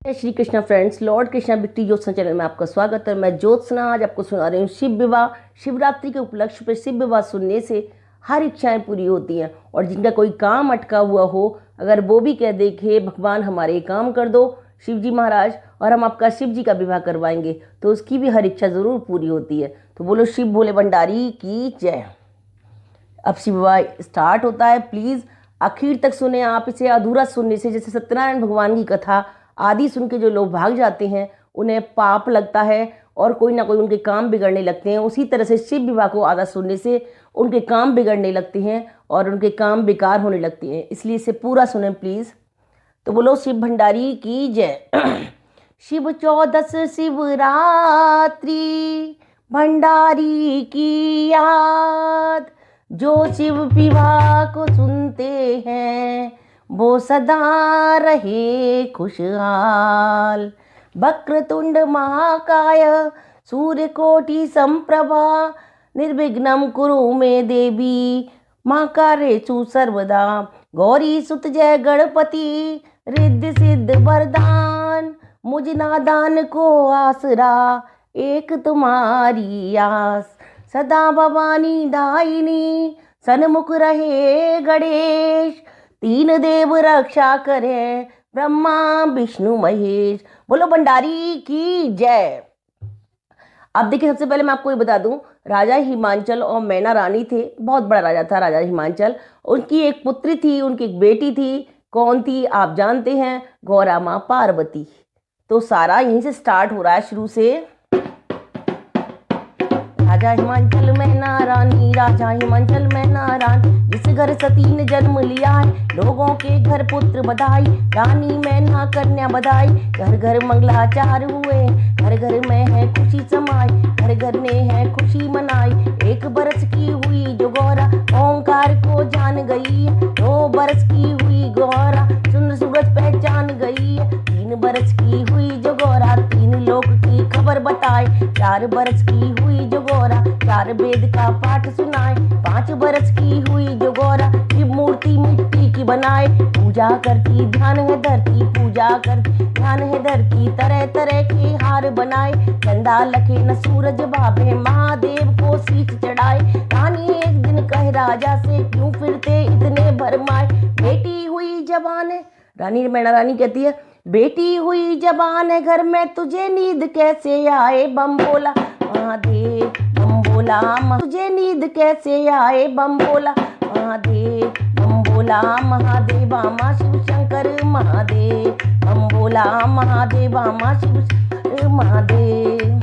जय Shri Krishna friends, lord Krishna बिक्टी Jyotsna channel में आपका स्वागत है। मैं ज्योत्सना आज आपको सुना रही हूँ शिव विवाह। शिवरात्रि के उपलक्ष्य पर शिव विवाह सुनने से हर इच्छाएं पूरी होती हैं और जिनका कोई काम अटका हुआ हो, अगर वो भी कह दे कि भगवान हमारे ये काम कर दो शिव जी महाराज और हम आपका शिव जी का विवाह करवाएंगे, तो उसकी भी हर इच्छा ज़रूर पूरी होती है। तो बोलो शिव भोले भंडारी की जय। अब शिव विवाह स्टार्ट होता है। प्लीज़ आखिर तक सुने। आप इसे अधूरा सुनने से, जैसे सत्यनारायण भगवान की कथा आदि सुन के जो लोग भाग जाते हैं उन्हें पाप लगता है और कोई ना कोई उनके काम बिगड़ने लगते हैं, उसी तरह से शिव विवाह को आधा सुनने से उनके काम बिगड़ने लगते हैं और उनके काम बेकार होने लगते हैं। इसलिए इसे पूरा सुने प्लीज़। तो बोलो शिव भंडारी की जय। शिव चौदस शिवरात्रि भंडारी की याद, जो शिव विवाह को सुनते हैं वो सदा रहे खुशहाल। वक्रतुंड महाकाय सूर्यकोटि संप्रभा, निर्विघ्नं कुरु मे देवी मां कार्येषु सर्वदा। गौरी सुत जय गणपति रिद्धि सिद्ध वरदान, मुझ नादान को आसरा एक तुम्हारी आस। सदा भवानी दायिनी सन्मुख रहे गणेश, तीन देव रक्षा करें ब्रह्मा विष्णु महेश। बोलो भंडारी की जय। अब देखिए, सबसे पहले मैं आपको ये बता दूं, राजा हिमांचल और मैना रानी थे। बहुत बड़ा राजा था राजा हिमांचल। उनकी एक पुत्री थी, उनकी एक बेटी थी। कौन थी आप जानते हैं? गौरा माँ पार्वती। तो सारा यहीं से स्टार्ट हो रहा है, शुरू से। राजा हिमांचल मैना रानी, राजा हिमांचल मैना रानी, जिस घर सती ने जन्म लिया है लोगों के घर पुत्र बधाई। रानी मैना कन्या बधाई, घर घर मंगलाचार हुए, घर घर में है खुशी समाई, घर घर ने है खुशी मनाई। एक बरस की हुई जो गौरा ओंकार को जान गई, 2 बरस की हुई गौरा चंद्र सूरज पहचान गई। 3 बरस की हुई जो गौरा 3 लोक की खबर बताए। 4 बरस की हुई जो गौरा 4 वेद का पाठ सुनाए। 5 बरस की हुई जो गौरा शिव मूर्ति मिट्टी की बनाए। पूजा करती ध्यान है धरती, पूजा करती ध्यान है धरती, तरह तरह के हार बनाए। चंदा लखे न सूरज भावे, महादेव को शीश चढ़ाए। रानी एक दिन कहे राजा से, क्यों फिरते इतने भरमाए। बेटी हुई जवान है, रानी मैना रानी कहती है, बेटी हुई जवान है घर में, तुझे नींद कैसे आए। बम बोला महादेव बम बोला, तुझे नींद कैसे आए। बम बोला महादेव बम बोला, महादेवा माँ शिव शंकर महादेव। बम बोला महादेवा माँ शिव शंकर महादेव।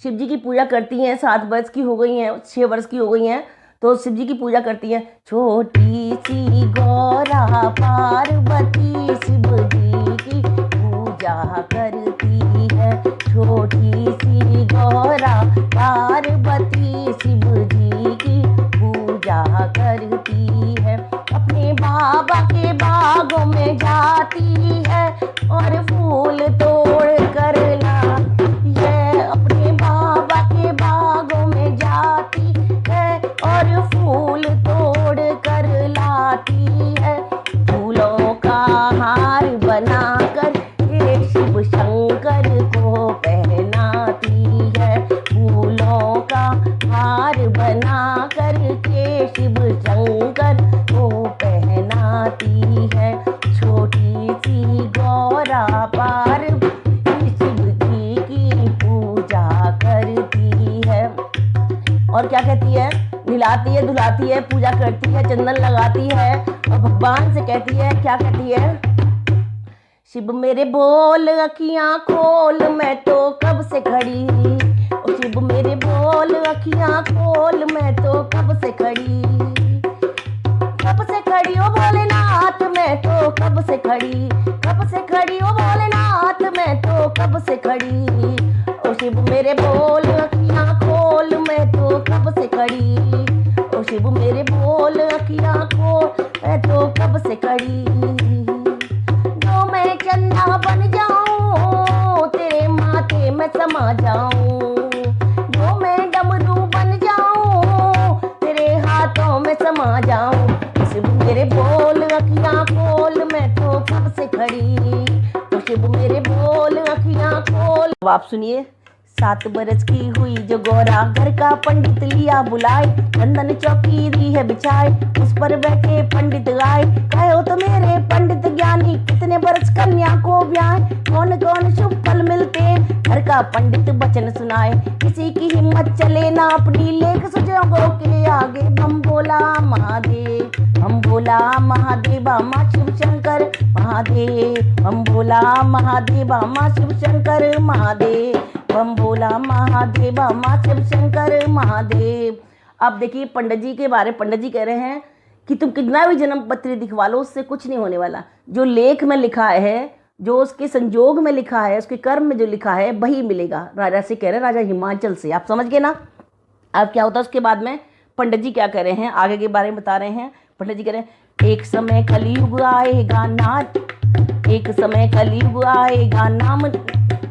शिव जी की पूजा करती हैं। 7 वर्ष की हो गई हैं, 6 वर्ष की हो गई हैं, तो शिव जी की पूजा करती हैं। छोटी सी गौरा पार्वती शिव जी की पूजा करती है। छोटी सी गौरा पार्वती शिव जी की पूजा करती है। अपने बाबा के बागों में जाती है और फूल तोड़ कर लाती है। अपने बाबा के बागों में जाती है और फूल तोड़ कर लाती है। फूलों का हार बनाकर ये शिव शंकर को पहनाती है। फूलों का हार बनाकर के शिव शंकर को पहनाती है। छोटी सी गौरा पार्वती शिव जी की पूजा करती है। और क्या कहती है? नहलाती है, धुलाती है, पूजा करती है, चंदन लगाती है और भगवान से कहती है, क्या कहती है? शिव मेरे बोल अखियां खोल, मैं तो कब से खड़ी। ओ शिव मेरे बोल अखियां खोल, मैं तो कब से खड़ी। कब से खड़ी ओ भोलेनाथ, मैं तो कब से खड़ी। कब से खड़ी ओ भोलेनाथ, मैं तो कब से खड़ी। ओ शिव मेरे बोल अखियां खोल, मैं तो कब से खड़ी। ओ शिव मेरे बोल अखियां खोल, मैं तो कब से खड़ी। जो मैं चंदा बन जाऊं, तेरे माथे में समा जाऊं। जो मैं डमरू बन जाऊं, तेरे हाथों में समा जाऊं। शिव मेरे बोल अखियां खोल, मैं तो कब से खड़ी। शुभ मेरे बोल अखियां खोल। अब आप सुनिए। 7 बरस की हुई जो गौरा, घर का पंडित लिया बुलाए, चंदन चौकी दी है बिछाए, उस पर बैठे पंडित गाए, कहो तो मेरे पंडित ज्ञानी, कितने बरस कन्या को ब्याह, कौन कौन शुभ फल मिलते, घर का पंडित वचन सुनाए, किसी की हिम्मत चले ना अपनी, लेख सुजोगों के आगे, बम बोला महादेव, बम बोला महादेव माँ शिव शंकर महादेव, बम बोला महादेव माँ शिव शंकर महादेव, बम बोला महादेव माँ शिव शंकर महादेव। अब देखिए पंडित जी के बारे, पंडित जी कह रहे हैं कि तुम कितना भी जन्म पत्री दिखवा लो, उससे कुछ नहीं होने वाला। जो लेख में लिखा है, जो उसके संजोग में लिखा है, उसके कर्म में जो लिखा है वही मिलेगा। राजा से कह रहे हैं, राजा हिमाचल से, आप समझ गए ना। अब क्या होता है उसके बाद में पंडित जी क्या कह रहे हैं, आगे के बारे में बता रहे हैं। पंडित जी कह रहे हैं, एक समय कलयुग आएगा नाथ, एक समय कलयुग आएगा, नाम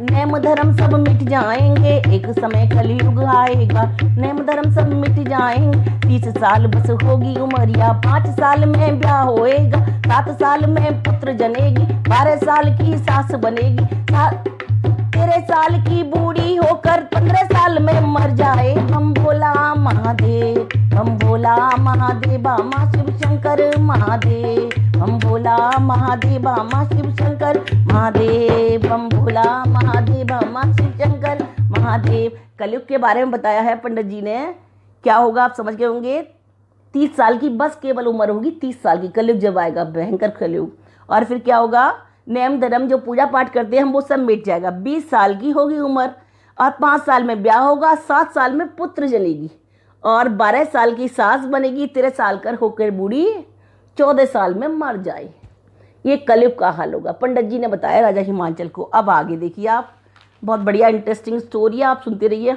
नेम धर्म सब मिट जाएंगे, एक समय कलयुग आएगा, नेम धर्म सब मिट जाएंगे, 30 साल बस होगी उमरिया, 5 साल में ब्याह होएगा, 7 साल में पुत्र जनेगी, 12 साल की सास बनेगी, 13 साल की बूढ़ी होकर 15 साल में मर जाए, बम बोला महादेव, बम बोला महादेव माँ शिव शंकर महादेव, बम बोला महादेव माँ शिव शंकर महादेव, बम बोला महादेव माँ शिव शंकर महादेव। कलयुग के बारे में बताया है पंडित जी ने। क्या होगा आप समझ गए होंगे। 30 साल की बस केवल उम्र होगी, 30 साल की, कलयुग जब आएगा, भयंकर कलयुग। और फिर क्या होगा, नेम धर्म जो पूजा पाठ करते हैं हम वो सब मिट जाएगा। 20 साल की होगी उम्र और 5 साल में ब्याह होगा, 7 साल में पुत्र जनेगी और 12 साल की सास बनेगी, 13 साल कर होकर बूढ़ी 14 साल में मर जाए। ये कलयुग का हाल होगा, पंडित जी ने बताया राजा हिमाचल को। अब आगे देखिए आप, बहुत बढ़िया इंटरेस्टिंग स्टोरी है, आप सुनते रहिए।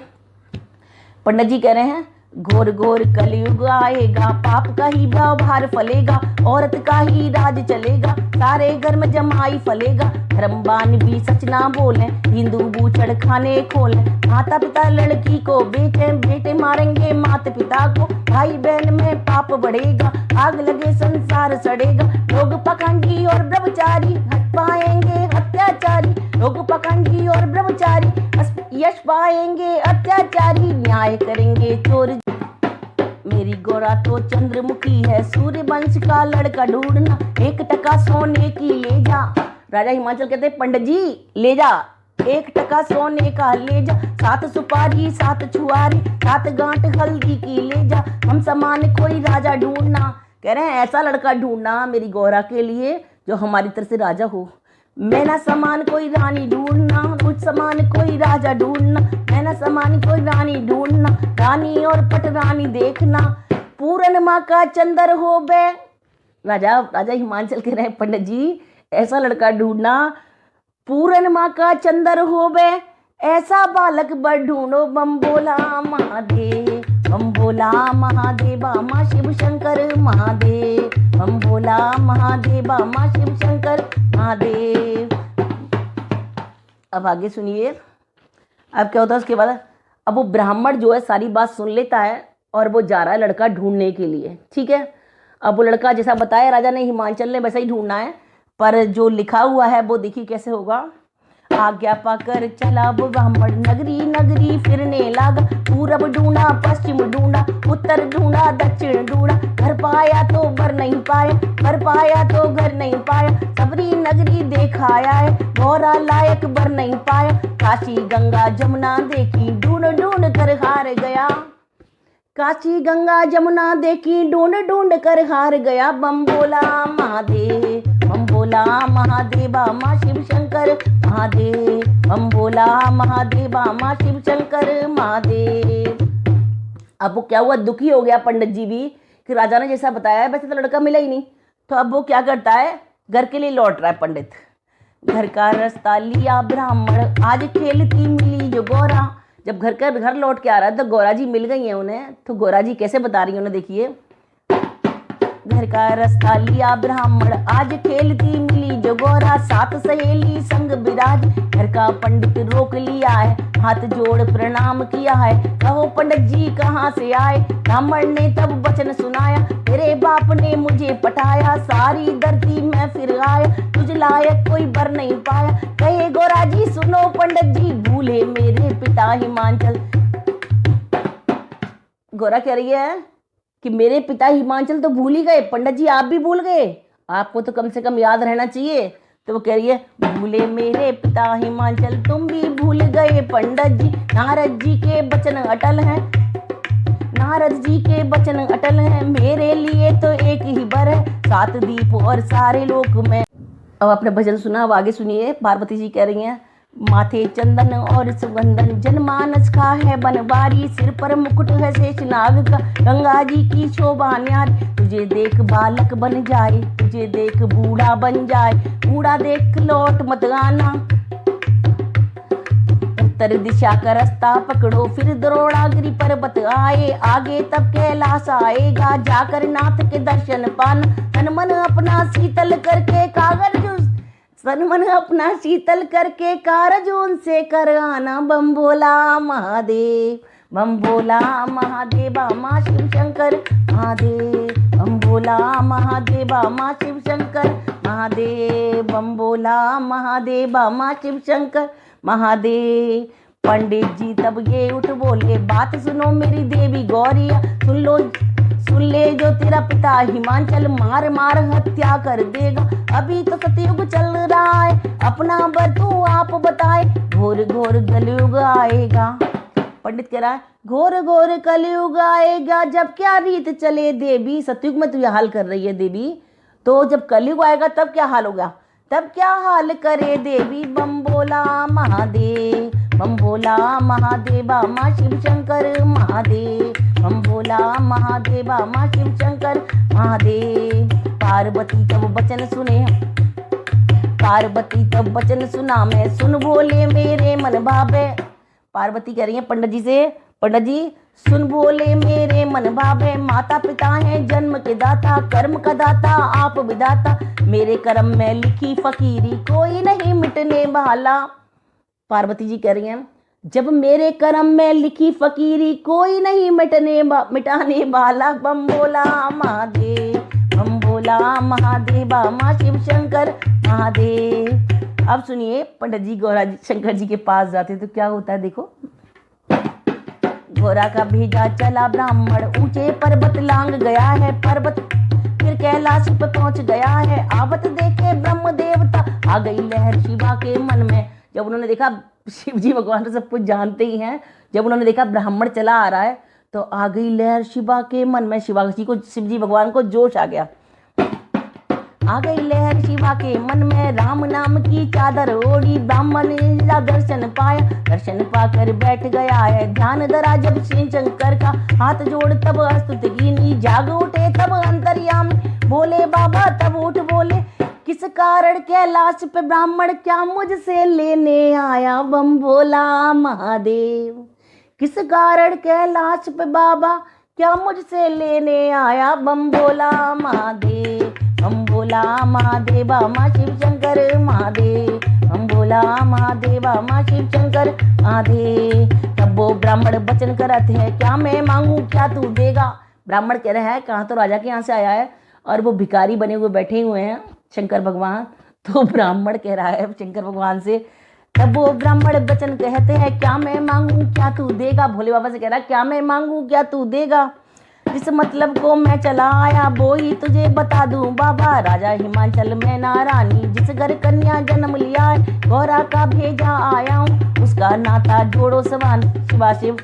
पंडित जी कह रहे हैं, घोर घोर कलयुग आएगा, पाप का ही व्यवहार फलेगा, औरत का ही राज चलेगा, सारे घर में जमाई फलेगा, धर्मवान भी सच ना बोले, हिंदू बूचड़ खाने खोले, माता पिता लड़की को बेटे, बेटे मारेंगे माता पिता को, भाई बहन में पाप बढ़ेगा, आग लगे संसार सड़ेगा, लोग पाखंडी और ब्रह्मचारी हट पाएंगे अत्याचारी, लोग पाखंडी और ब्रह्मचारी यश पाएंगे अत्याचारी, न्याय करेंगे चोर। मेरी गोरा तो चंद्रमुखी है, सूर्य वंश का लड़का ढूंढना, 1 टका सोने की ले जा। राजा हिमाचल कहते हैं, पंडित जी ले जा, 1 टका सोने का ले जा, 7 सुपारी 7 छुआरी, 7 गांठ हल्दी की ले जा, हम समान कोई राजा ढूंढना। कह रहे हैं ऐसा लड़का ढूंढना मेरी गौरा के लिए जो हमारी तरह से राजा हो। मैं ना समान कोई रानी ढूंढना, मुझ समान कोई राजा ढूंढना, मैं ना समान कोई रानी ढूंढना, रानी और पट रानी देखना, पूरन माँ का चंदर हो बे। राजा हिमाचल कह रहे हैं, पंडित जी ऐसा लड़का ढूंढना, पूरन माँ का चंदर हो बे, ऐसा बालक बर ढूंढो, बम बोला महादेव, बम बोला महादेव माँ शिव शंकर महादेव, बम बोला महादेव माँ शिव शंकर महादेव। अब आगे सुनिए, अब क्या होता है उसके बाद। अब वो ब्राह्मण जो है सारी बात सुन लेता है और वो जा रहा है लड़का ढूंढने के लिए, ठीक है। अब वो लड़का जैसा बताया राजा ने, हिमाचल ने, वैसा ही ढूंढना है, पर जो लिखा हुआ है वो देखिए कैसे होगा। आज्ञा पाकर चला वो ब्राह्मण, नगरी नगरी फिरने लगा, पूरब ढूंढा पश्चिम ढूंढा, उत्तर ढूंढा दक्षिण ढूंढा, घर पाया तो घर नहीं पाया, घर पाया तो घर नहीं पाया, सबरी नगरी देखाया है, गौरा लायक बर नहीं पाया, काशी गंगा जमुना देखी, ढूंढ ढूंढ कर हार गया, काशी गंगा जमुना देखी, ढूंढ ढूंढ कर हार गया, बम बोला महादेव, बम बोला महादेव माँ शिव शंकर महादेव, बम बोला महादेव माँ शिव शंकर महादेव। अब वो क्या हुआ, दुखी हो गया पंडित जी भी कि राजा ने जैसा बताया है वैसे तो लड़का मिला ही नहीं। तो अब वो क्या करता है, घर के लिए लौट रहा है पंडित। घर का रास्ता लिया ब्राह्मण, आज खेलती मिली जो गौरा। जब घर लौट के आ रहा है तो गौरा जी मिल गई हैं उन्हें। तो गौरा जी कैसे बता रही है उन्हें, देखिए। घर का रास्ता लिया ब्राह्मण, आज खेलती मिली जो गौरा, 7 सहेली संग विराज, घर घर का पंडित रोक लिया है, हाथ जोड़ प्रणाम किया है। कहो पंडित जी कहाँ से आए? ब्राह्मण ने तब वचन सुनाया, तेरे बाप ने मुझे पटाया, सारी धरती में फिर आया, तुझ लायक कोई बर नहीं पाया। कहे गोरा जी सुनो पंडित जी, भूले मेरे पिता हिमांचल। गोरा कह रही है कि मेरे पिता हिमांचल तो भूल ही गए, पंडित जी आप भी भूल गए, आपको तो कम से कम याद रहना चाहिए। तो वो कह रही है भूले मेरे पिता हिमांचल, तुम भी भूल गए पंडित जी, नारद जी के वचन अटल हैं, नारद जी के वचन अटल हैं, मेरे लिए तो एक ही बर है, सात दीप और सारे लोक में। अब आपने भजन सुना, अब आगे सुनिए। पार्वती जी कह रही हैं, माथे चंदन और सुगंधन, जनमानस का है बनवारी, सिर पर मुकुट है शेषनाग का, गंगा जी की शोभा न्यारी, तुझे देख बालक बन जाए, तुझे देख बूढ़ा बन जाए, बूढ़ा देख लौट मत आना, उत्तर दिशा का रास्ता पकड़ो, फिर द्रोणागिरि पर्वत आए, आगे तब कैलाश आएगा, जाकर नाथ के दर्शन पाना, तन मन अपना शीतल करके कागज, तन मन अपना शीतल करके कारज उनसे कर आना, बम भोला महादेव, बम भोला महादेव माँ शिव शंकर महादेव, बम भोला महादेव माँ शिव शंकर महादेव, बम भोला महादेव माँ शिव शंकर महादेव। पंडित जी तब ये उठ बोले, बात सुनो मेरी देवी गौरिया, सुन ले जो तेरा पिता हिमांचल मार मार हत्या कर देगा, अभी तो सतयुग चल रहा है, अपना बर तू आप बताए, घोर घोर कलयुग आएगा। पंडित कह रहा है घोर घोर कलयुग आएगा, जब क्या रीत चले देवी, सतयुग में तू यह हाल कर रही है देवी, तो जब कलयुग आएगा तब क्या हाल होगा, तब क्या हाल करे देवी। बम बोला महादेव, बम बोला महादेव माँ शिव शंकर महादेव, बम बोला महादेव माँ शिव शंकर महादेव। पार्वती तब वचन सुने, पार्वती तब वचन सुना मैं, सुन बोले मेरे मन भावे। पार्वती कह रही है पंडित जी से, पंडित जी सुन बोले मेरे मन भावे, माता पिता हैं जन्म के दाता, कर्म का दाता आप विदाता, मेरे कर्म में लिखी फकीरी कोई नहीं मिटने वाला। पार्वती जी कह रही हैं जब मेरे कर्म में लिखी फकीरी कोई नहीं मिटाने वाला, बम बोला महादेव, बम बोला महादेव माँ शिव शंकर महादेव। अब सुनिए, पंडित जी गौरा जी शंकर जी के पास जाते तो क्या होता है देखो। गौरा का भेजा चला ब्राह्मण, ऊंचे पर्वत लांग गया है पर्वत, फिर कैलाश पे पहुंच गया है, आवत देखे ब्रह्म देवता, आ गई लहर शिवा के मन में। जब उन्होंने देखा, शिव जी भगवान तो सब कुछ जानते ही हैं, जब उन्होंने देखा ब्राह्मण चला आ रहा है तो आ गई लहर शिवा के मन में, शिवा जी को, शिव जी भगवान को जोश आ गया। आ गई लहर शिवा के मन में, राम नाम की चादर ओढ़ी, ब्राह्मण ने दर्शन पाया, दर्शन पाकर बैठ गया है, ध्यान धरा जब श्री शंकर का, हाथ जोड़ तब स्तुति कीनी, जाग उठे तब अंतर्यामी, बोले बाबा तब उठ बोले, किस कारण कैलाश पे ब्राह्मण क्या मुझसे लेने आया, बम भोला महादेव। किस कारण कैलाश पे बाबा क्या मुझसे लेने आया, बम भोला महादेव, बम भोला महादेव माँ शिव शंकर महादेव, बम भोला महादेव माँ शिव शंकर महादेव। तब वो ब्राह्मण वचन करते हैं, क्या मैं मांगू क्या तू देगा। ब्राह्मण कह रहे हैं कहाँ तो राजा के यहाँ से आया है और वो भिखारी बने हुए बैठे हुए हैं शंकर भगवान। तो ब्राह्मण कह रहा है शंकर भगवान से, तब वो ब्राह्मण वचन कहते हैं, क्या मैं मांगू क्या तू देगा। भोले बाबा से कह रहा है, क्या मैं मांगू क्या तू देगा, जिस मतलब को मैं चला आया वो ही तुझे बता दूं बाबा। राजा हिमांचल में नारानी, जिस घर कन्या जन्म लिया है, गौरा का भेजा आया हूँ, उसका नाता जोड़ो सवान शिवा शिव,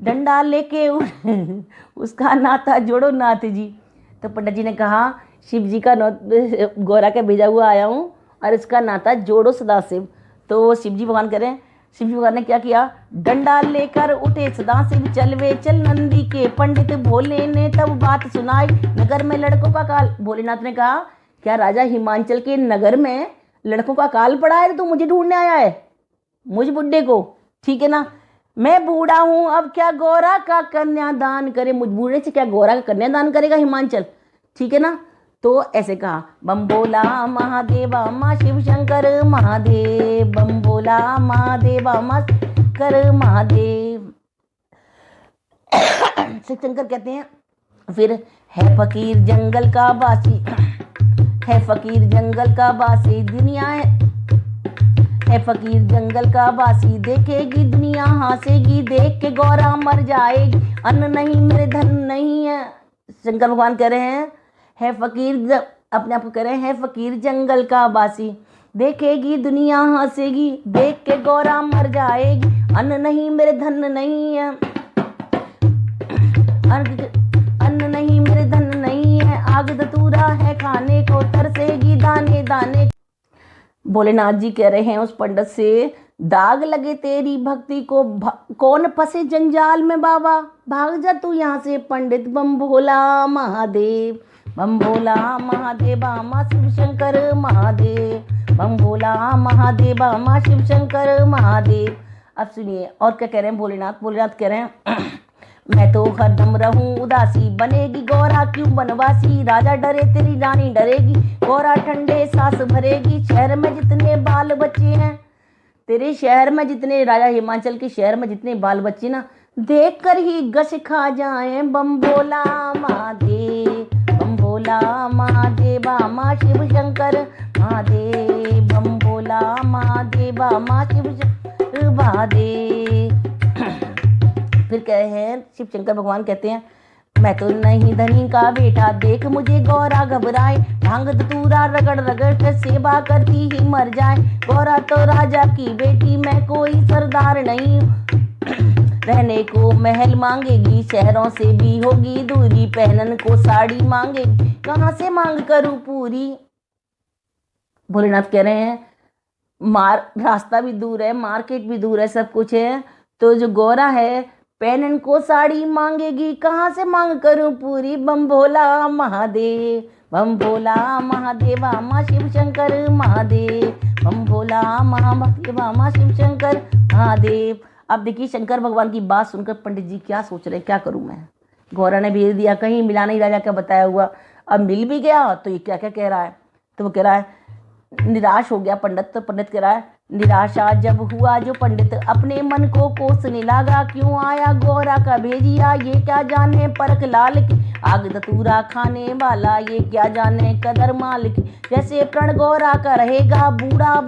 डंडा लेके उसका नाता जोड़ो नाथ जी। तो पंडित जी ने कहा, शिव जी का गौरा का भेजा हुआ आया हूँ और इसका नाता जोड़ो सदाशिव। तो शिव जी भगवान कह रहे हैं, शिव जी भगवान ने क्या किया, डंडा लेकर उठे सदाशिव, चल वे चल नंदी के पंडित, भोले ने तब बात सुनाई, नगर में लड़कों का काल। भोलेनाथ ने कहा, क्या राजा हिमांचल के नगर में लड़कों का काल पड़ा है तो मुझे ढूंढने आया है, मुझ बुड्ढे को, ठीक है ना। मैं बूढ़ा हूँ, अब क्या गौरा का कन्यादान करे, मुझ बूढ़े से क्या गौरा का कन्यादान करेगा हिमांचल, ठीक है ना। तो ऐसे कहा, बम बोला महादेवा माँ शिव शंकर महादेव, बम बोला महादेवा माँ शंकर महादेव। शिव शंकर कहते हैं फिर, है फकीर जंगल का वासी, है फकीर जंगल का वासी, दुनिया है फकीर जंगल का वासी, देखेगी दुनिया हंसेगी, देख के गौरा मर जाएगी, अन्न नहीं मेरे धन नहीं है। शंकर भगवान कह रहे हैं, है फकीर, अपने आप को कह रहे हैं, है फकीर जंगल का वासी, देखेगी दुनिया हंसेगी, देख के गौरा मर जाएगी, अन्न नहीं मेरे धन नहीं है, अन्न नहीं मेरे धन नहीं है, आग धतूरा है खाने को, तरसेगी दाने दाने। भोलेनाथ जी कह रहे हैं उस पंडित से, दाग लगे तेरी भक्ति को, कौन फंसे जंजाल में बाबा, भाग जा तू यहाँ से पंडित। बम भोला महादेव, बम भोला महादेवा माँ शिव शंकर महादेव, बम भोला महादेवा माँ शिव शंकर महादेव। अब सुनिए और क्या कह रहे हैं भोलेनाथ। भोलेनाथ कह रहे हैं, मैं तो हरदम रहूं उदासी, बनेगी गौरा क्यों बनवासी, राजा डरे तेरी रानी डरेगी, गौरा ठंडे सांस भरेगी, शहर में जितने बाल बच्चे हैं, तेरे शहर में जितने, राजा हिमाचल के शहर में जितने बाल बच्चे ना, देख कर ही गश खा जाए। बम भोला महादेव, बम भोला महादेवा माँ शिव शंकर महादेव, बम भोला महादेवा माँ शिव शंकर महादेव। फिर कहे हैं शिव शंकर भगवान कहते हैं, मैं तो नहीं धनी का बेटा, देख मुझे गौरा घबराए, भांग धतूरा रगड़ रगड़ कर सेवा करती ही मर जाए, गौरा तो राजा की बेटी, मैं कोई सरदार नहीं, रहने को महल मांगेगी, शहरों से भी होगी दूरी, पहनन को साड़ी मांगेगी, कहाँ से मांग करूं पूरी। भोलेनाथ कह रहे हैं, रास्ता भी दूर है, मार्केट भी दूर है, सब कुछ है, तो जो गौरा है पहनन को साड़ी मांगेगी, कहाँ से मांग करूं पूरी। बम भोला महादेव, बम भोला महादेवा माँ शिव शंकर महादेव, बम भोला महादेवा माँ शिव शंकर महादेव। अब देखिए शंकर भगवान की बात सुनकर पंडित जी क्या सोच रहे, क्या करूं मैं, गौरा ने भेज दिया, कहीं मिला नहीं राजा का बताया हुआ, अब मिल भी गया तो ये क्या क्या कह रहा है। तो वो कह रहा है, निराश हो गया पंडित। तो पंडित कह रहा है, निराशा जब हुआ जो पंडित, अपने मन को कोसने लगा, क्यों आया गौरा का भेजिया, ये क्या जाने परख लाल की, आग धतूरा खाने वाला, ये क्या जाने कदर माल की, जैसे प्रण गौरा का रहेगा, बूढ़ा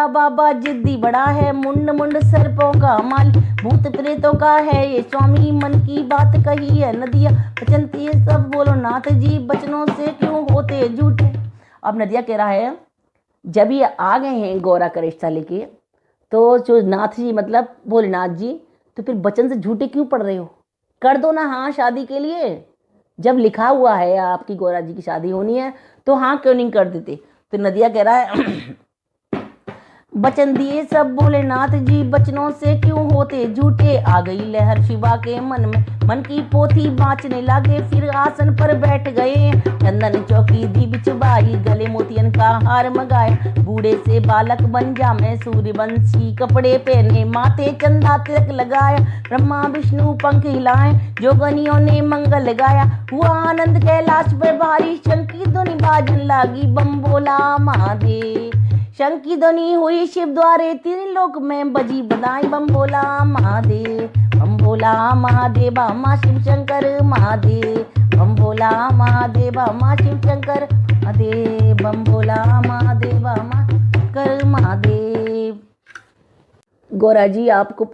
बाबा जिद्दी बड़ा है, मुंड मुंड सर्पों का माल, भूत प्रेतों का है ये स्वामी, मन की बात कही है नदिया बचनती है, सब बोलो नाथ जी, बचनों से क्यों होते झूठे। अब नदिया कह रहा है, जब ये आ गए हैं गौरा का रिश्ता लेके, तो जो नाथ जी मतलब भोलेनाथ जी, तो फिर बचन से झूठे क्यों पड़ रहे हो, कर दो ना हाँ शादी के लिए, जब लिखा हुआ है आपकी गौरा जी की शादी होनी है तो हाँ क्यों नहीं कर देते। तो नदिया कह रहा है, बचन दिए सब भोलेनाथ जी, बचनों से क्यों होते झूठे, आ गई लहर शिवा के मन में, मन की पोथी बाँचने लगे, फिर आसन पर बैठ गए, चंदन चौकी दी बिछवाई, गले मोतियन का हार मंगाया, बूढ़े से बालक बन जा मैं, सूर्यवंशी कपड़े पहने, माथे चंदा तिलक लगाया, ब्रह्मा विष्णु पंख हिलाए, जोगनियों ने मंगल गाया, हुआ आनंद कैलाश पर भारी, शंकी ध्वनि बाजन लागी, बम भोला महादेव, शंख की ध्वनि हुई शिव द्वारे, तीन लोक में बजी बधाई, बम भोला महादेव, बम भोला महादेवा माँ शिव शंकर महादेव, बम भोला महादेवा माँ शिव शंकर महादेव, बम भोला महादेवा माँ शंकर महादेव। गौरा जी आपको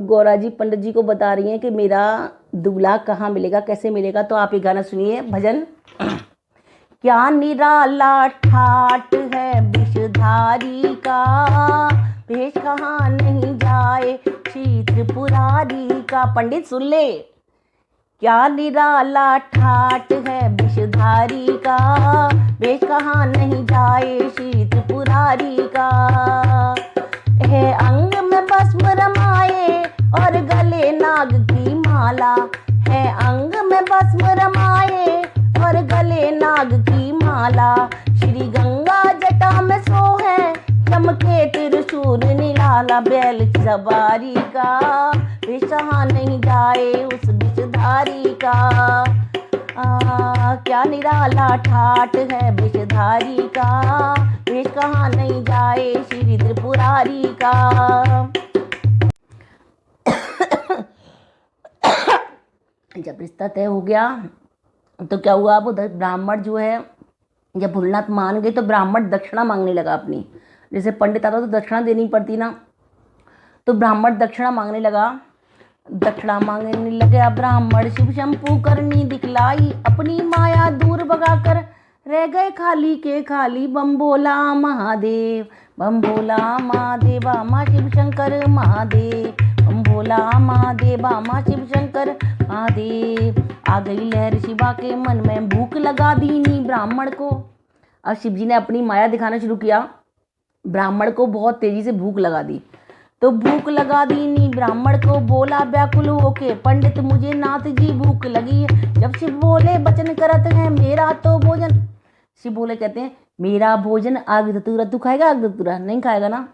गौरा जी पंडित जी को बता रही हैं कि मेरा दूल्हा कहाँ मिलेगा, कैसे मिलेगा। तो आप ये गाना सुनिए, भजन। क्या निराला ठाट है विषधारी का, भेष कहाँ नहीं जाए शीत पुरारी का। पंडित सुन ले, क्या निराला ठाट है विषधारी का, भेष कहाँ नहीं जाए शीत पुरारी का। है अंग में भस्म रमाए और गले नाग की माला, है अंग में भस्म रमाए और गले नाग की माला। श्री गंगा जटा में सो है, चमके त्रिशूल निराला। बैल सवारी का विषहा नहीं जाए उस विषधारी का। क्या निराला ठाट है विषधारी का, वेश कहाँ नहीं जाए श्री त्रिपुरारी का। जब रिश्ता तय हो गया तो क्या हुआ, अब उधर ब्राह्मण जो है, जब भोलेनाथ मान गए तो ब्राह्मण दक्षिणा मांगने लगा अपनी। जैसे पंडित आता तो दक्षिणा देनी पड़ती ना, तो ब्राह्मण दक्षिणा मांगने लगा। दक्षिणा मांगने लगे ब्राह्मण, शिव शंभू करनी दिखलाई, अपनी माया दूर भगाकर रह गए खाली के खाली। बम बोला महादेव, बम बोला महादेव, माँ शिव शंकर महादेव, बम बोला महादेव, माँ शिव शंकर महादेव। आ गई लहर शिवा के मन में, भूख लगा दीनी ब्राह्मण को। अब शिव जी ने अपनी माया दिखाना शुरू किया, ब्राह्मण को बहुत तेजी से भूख लगा दी। तो भूख लगा दीनी ब्राह्मण को, बोला व्याकुल होके पंडित, मुझे नाथ जी भूख लगी है। जब शिव बोले वचन करत है, मेरा तो भोजन, शिव बोले कहते हैं मेरा भोजन आग धतूरा, तू खाएगा आग धतूरा? नहीं खाएगा ना।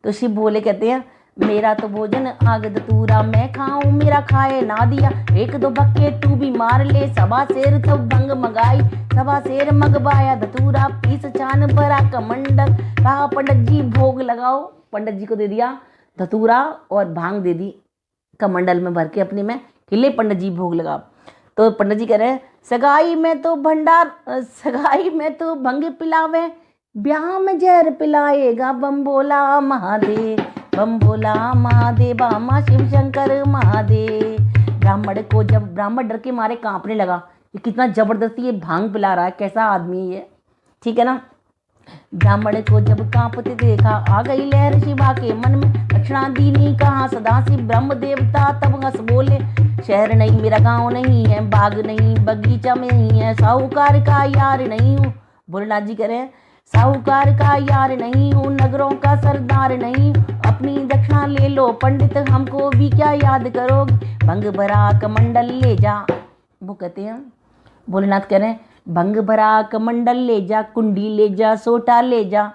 तो शिव बोले कहते हैं मेरा तो भोजन आग धतूरा, मैं खाऊं मेरा खाए ना दिया। एक दो बक्के तू भी मार ले, सवा शेर तो भंग मंगाई, सवा शेर मंगवाया धतूरा। पीस छान भरा कमंडल, कहा पंडित जी भोग लगाओ। पंडित जी को दे दिया धतूरा और भांग दे दी कमंडल में भर के अपने में, खिले पंडित जी भोग लगा। तो पंडित जी कह रहे हैं सगाई में तो भंडार, सगाई में तो भंग पिलावे, ब्याह में जहर पिलाएगा। बम बोला महादेव, बम बोला महादेव, माँ शिव शंकर महादेव। ब्राह्मण को, जब ब्राह्मण डर के मारे कांपने लगा, ये कितना जबरदस्ती ये भांग पिला रहा है, कैसा आदमी है ये, ठीक है ना। ब्राह्मण को जब कांपते देखा, आ गई लहर शिवा के मन में, दक्षिणा दीनी कहाँ सदा शिव ब्रह्म देवता। तब हंस बोले शहर नहीं मेरा गांव नहीं है, बाग नहीं बगीचा में नहीं है, साहूकार का यार नहीं हूँ। भोलेनाथ जी कह रहे हैं साहूकार का यार नहीं हूँ, नगरों का सरदार नहीं हूँ। अपनी दक्षिणा ले लो पंडित, हमको भी क्या याद करोगे। भंग भरा कमंडल ले जा, वो कहते हैं भोलेनाथ कह रहे हैं भंग भरा कमंडल ले जा, कुंडी ले जा, सोटा ले जा,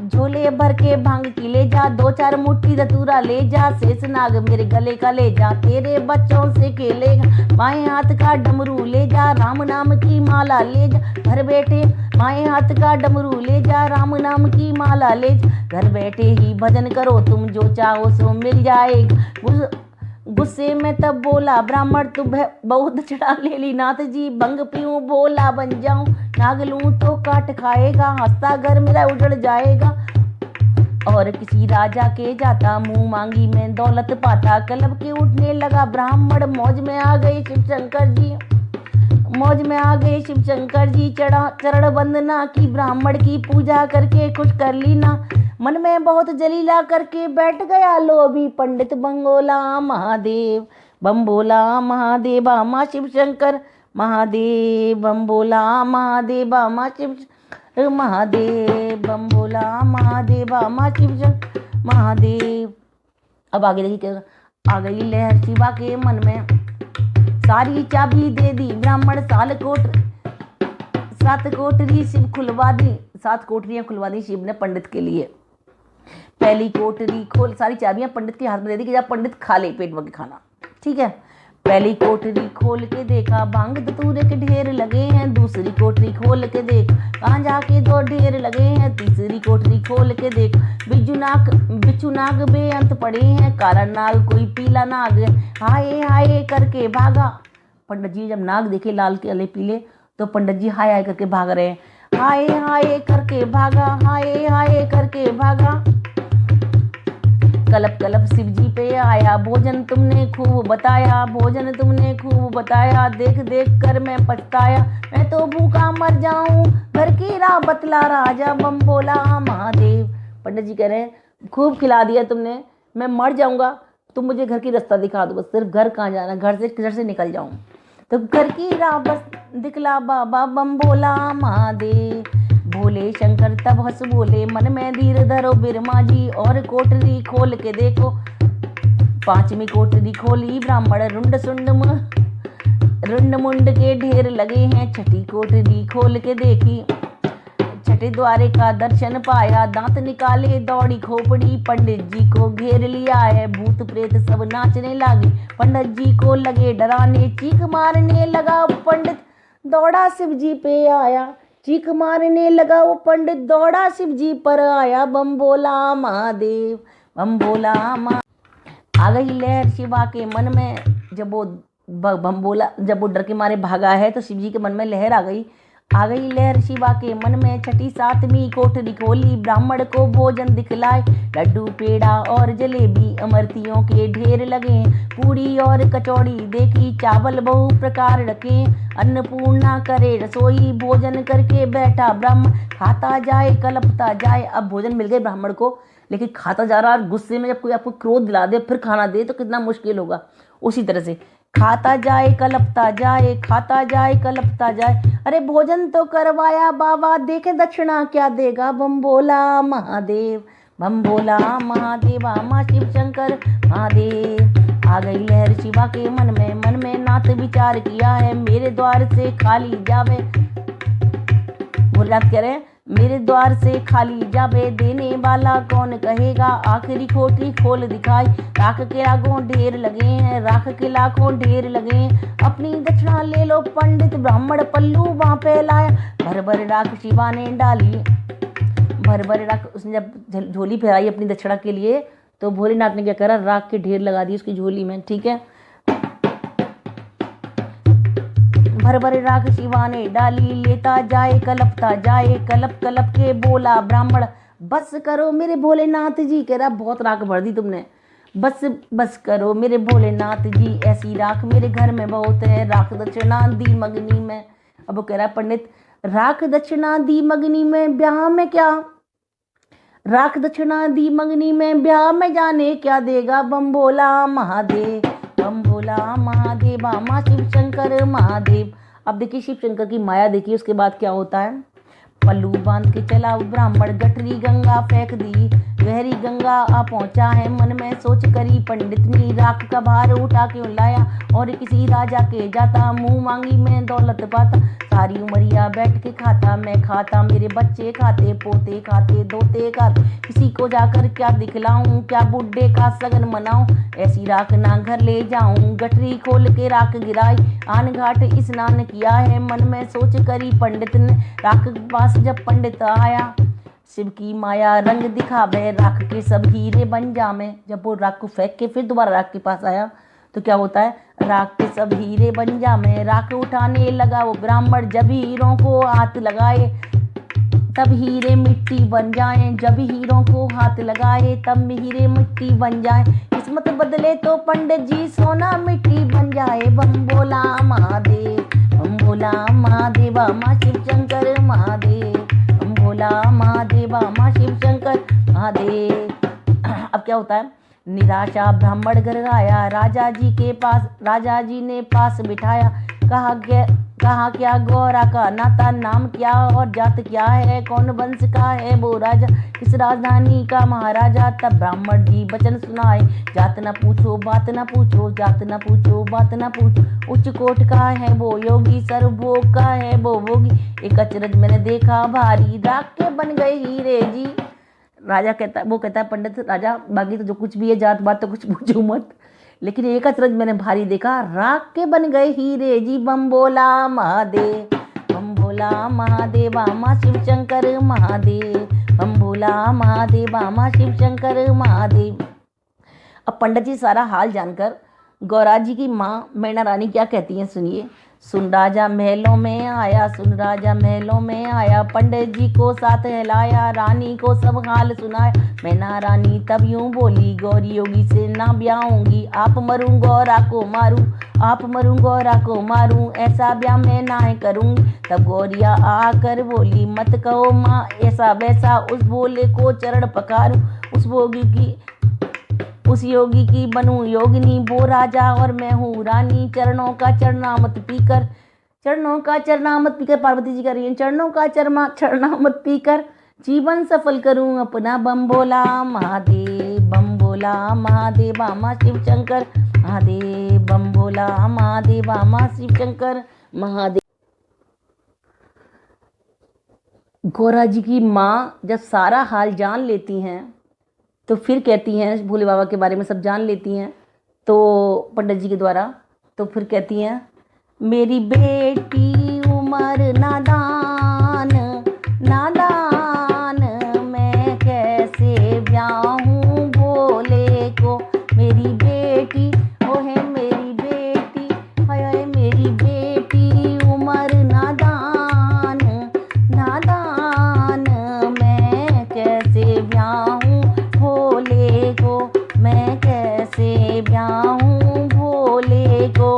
झोले भर के भांग की ले जा, दो चार मुट्ठी धतूरा ले जा, शेषनाग मेरे गले का ले जा, तेरे बच्चों से खेलेगा। बाएं हाथ का डमरू ले जा, राम नाम की माला ले जा, घर बैठे बाएं हाथ का डमरू ले जा, राम नाम की माला ले जा, घर बैठे ही भजन करो, तुम जो चाहो सो मिल जाएगा। गुस्से में तब बोला ब्राह्मण, तू बहुत चढ़ा ले ली नाथ जी, भंग पीऊं बोला बन जाऊं, नाग लूं तो काट खाएगा, हंसता घर मेरा उजड़ जाएगा। और किसी राजा के जाता, मुंह मांगी में दौलत पाता, कलब के उठने लगा ब्राह्मण, मौज में आ गए शिव शंकर जी, मौज में आ गए शिव शंकर जी। चरण वंदना की ब्राह्मण की, पूजा करके खुश कर ली ना, मन में बहुत जलीला करके बैठ गया लोभी पंडित। बम बोला महादेव, बम बोला महादेव, माँ शिव शंकर महादेव, बम बोला महादेव, माँ शिव शंकर महादेव, बम बोला महादेव, माँ शिव शंकर महादेव। अब आगे देखिए क्या, आ गई लहर शिवा के मन में, सारी चाबी दे दी ब्राह्मण, सात कोठरी शिव खुलवा दी, 7 कोठरियां खुलवा दी शिव ने पंडित के लिए। पहली कोठरी खोल, सारी चाबियां पंडित के हाथ में दे दी कि जा पंडित खा ले पेट भर के खाना, ठीक है। पहली कोठरी खोल के देखा, भांग धतूरे के ढेर लगे हैं, दूसरी कोठरी खोल के देख, गांजा के 2 ढेर लगे हैं, तीसरी कोठरी खोल के देख, बिच्छू नाग बेअंत पड़े हैं, काला नाग कोई पीला नाग है, हाय हाय करके भागा। पंडित जी जब नाग देखे लाल के पीले, तो पंडित जी हाय हाय करके भाग रहे हैं, हाय हाय करके भागा, हाय हाय करके भागा। कलप कलप शिव जी पे आया, भोजन तुमने खूब बताया, भोजन तुमने खूब बताया, देख देख कर मैं पछताया, मैं तो भूखा मर जाऊं, घर की राह बतला राजा। बम बोला महादेव, पंडित जी कह रहे हैं खूब खिला दिया तुमने, मैं मर जाऊंगा, तुम मुझे घर की रास्ता दिखा दो, बस सिर्फ घर कहाँ जाना, घर से निकल जाऊं, तो घर की राह बस दिखला बाबा। बम बोला महादेव, भोले शंकर तब हंस बोले, मन में धीर धरो बिरमा जी, और कोठरी खोल के देखो। 5वीं कोठरी खोली ब्राह्मण, रुंड मुंड के ढेर लगे हैं, 6ठी कोठरी खोल के देखी, छठे द्वारे का दर्शन पाया, दांत निकाले दौड़ी खोपड़ी, पंडित जी को घेर लिया है, भूत प्रेत सब नाचने लगे, पंडित जी को लगे डराने, चीख मारने लगा पंडित दौड़ा शिव जी पे आया, चीख मारने लगा वो पंडित दौड़ा शिव जी पर आया, बम बोला महादेव बम बोला महा। आ गई लहर शिवा के मन में, जब वो बम बोला, जब वो डर के मारे भागा है तो शिव जी के मन में लहर आ गई लहर शिवा के मन में। छठी सातवीं कोठरी खोली, ब्राह्मण को भोजन दिखलाए, लड्डू पेड़ा और जलेबी अमरतियों के ढेर लगे, पूड़ी और कचौड़ी देखी, चावल बहु प्रकार रखे, अन्नपूर्णा करे रसोई, भोजन करके बैठा ब्राह्मण, खाता जाए कलपता जाए। अब भोजन मिल गए ब्राह्मण को, लेकिन खाता जा रहा है गुस्से में, जब कोई आपको क्रोध दिला दे फिर खाना दे तो कितना मुश्किल होगा। उसी तरह से खाता जाए कलपता जाए, खाता जाए कलपता जाए, अरे भोजन तो करवाया बाबा, देखे दक्षिणा क्या देगा, बम बोला महादेव बम बोला महादेवा माँ शिव शंकर महादेव। आ गई लहर शिवा के मन में नाथ विचार किया है, मेरे द्वार से खाली जावे, भोलेनाथ कह रहे हैं मेरे द्वार से खाली जावे, देने वाला कौन कहेगा, आखिरी कोठरी खोल दिखाई, राख के लाखों ढेर लगे हैं, राख के लाखों ढेर लगे हैं, अपनी दक्षिणा ले लो पंडित, ब्राह्मण पल्लू वहां पे लाया, भर भर राख शिवा ने डाली, भर भर राख। उसने जब झोली फैलाई अपनी दक्षिणा के लिए तो भोलेनाथ ने क्या करा, राख के ढेर लगा दी उसकी झोली में, ठीक है। भर भर राख शिवा ने डाली, लेता जाए कलपता जाए, कलप कलप के बोला ब्राह्मण, बस करो मेरे भोलेनाथ जी, कह रहा बहुत राख भर दी तुमने, बस करो मेरे भोलेनाथ जी, ऐसी राख मेरे घर में बहुत है, राख दक्षिणा दी मगनी में। अब वो कह रहा है पंडित, राख दक्षिणा दी मगनी में ब्याह में क्या, राख दक्षिणा दी मगनी में ब्याह में जाने क्या देगा, बम बोला महादेव बम बोला महादेव माँ शिव शंकर महादेव। अब देखिए शिव शंकर की माया देखिए, उसके बाद क्या होता है, पल्लू बांध के चला ब्राह्मण, गठरी गंगा फेंक दी, गहरी गंगा आ पहुंचा है, मन में सोच करी पंडितनी, राख का भार उठा के लाया, और किसी राजा के जाता, मुंह मांगी मैं दौलत पाता, सारी उमरिया बैठ के खाता, मैं खाता मेरे बच्चे खाते, पोते खाते दोते खाते, किसी को जाकर क्या दिखलाऊं, क्या बुड्ढे का सगन मनाऊं, ऐसी राख ना घर ले जाऊं, गठरी खोल के राख गिराई, आन घाट स्नान किया है, मन में सोच करी पंडित ने, राख के पास जब पंडित आया, शिव की माया रंग दिखावे, राख के सब हीरे बन जामे। जब वो राख को फेंक के फिर दोबारा राख के पास आया तो क्या होता है, राख के सब हीरे बन जामे, राख उठाने लगा वो ब्राह्मण, जब हीरों को हाथ लगाए तब हीरे मिट्टी बन जाए, जब हीरों को हाथ लगाए तब हीरे मिट्टी बन जाए, किस्मत बदले तो पंडित जी सोना मिट्टी बन जाए, बम बोला महादेव बम बोला महादेवा माँ शिव शंकर महादेव, बम बोला महादेवा माँ शिव शंकर महादेव। अब क्या होता है, निराशा ब्राह्मण घर आया, राजा जी के पास, राजा जी ने पास बिठाया, कहा क्या गौरा का नाता, नाम क्या और जात क्या है, कौन वंश का है वो राजा, किस राजधानी का महाराजा। तब ब्राह्मण जी वचन सुनाए, जात न पूछो बात न पूछो, जात न पूछो बात न पूछो, उच्च कोट का है वो योगी, सर्वभोग का है वो भोगी, एक अचरज मैंने देखा भारी, राख के बन गए हीरे जी। राजा कहता, वो कहता है पंडित राजा, बाकी तो जो कुछ भी है जात बात तो कुछ पूछो मत, लेकिन एक अचरज मैंने भारी देखा, राख के बन गए हीरे जी, बम बोला महादेव बम बोला महादेवा माँ शिव शंकर महादेव, बम बोला महादेवा माँ शिव शंकर महादेव। अब पंडित जी सारा हाल जानकर गौरा जी की माँ मैना रानी क्या कहती हैं सुनिए, सुन राजा महलों में आया, सुन राजा महलों में आया, पंडित जी को साथ हिलाया, रानी को सब हाल सुनाया, मैना रानी तब यूं बोली, गौरी योगी से ना ब्याहूंगी, आप मरूं गौरा को मारूं, आप मरूं गौरा को मारूं, ऐसा ब्याह मैं ना करूंगी। तब गौरिया आकर बोली, मत कहो माँ ऐसा वैसा, उस भोले को चरण पखारूं, उस योगी की बनूं योगिनी, वो राजा और मैं हूँ रानी, चरणों का चरणामत पीकर, चरणों का चरणामत पीकर, पार्वती जी कर रही हैं, चरणों का चरणामत पीकर जीवन सफल करूं अपना, बम बोला महादेव बम बोला महादेव माँ शिव शंकर महादेव, बम बोला महादेव माँ शिव शंकर महादेव। गौरा जी की माँ जब सारा हाल जान लेती हैं तो फिर कहती हैं, भोले बाबा के बारे में सब जान लेती हैं तो पंडित जी के द्वारा, तो फिर कहती हैं, मेरी बेटी उम्र नादान नादान, मैं कैसे ब्याहूं भोले को। मेरी बेटी ओ है मेरी बेटी, हाय हाय मेरी बेटी उम्र नादान नादान, मैं कैसे ब्याहूं भोले को, मैं कैसे ब्याहूं भोले को।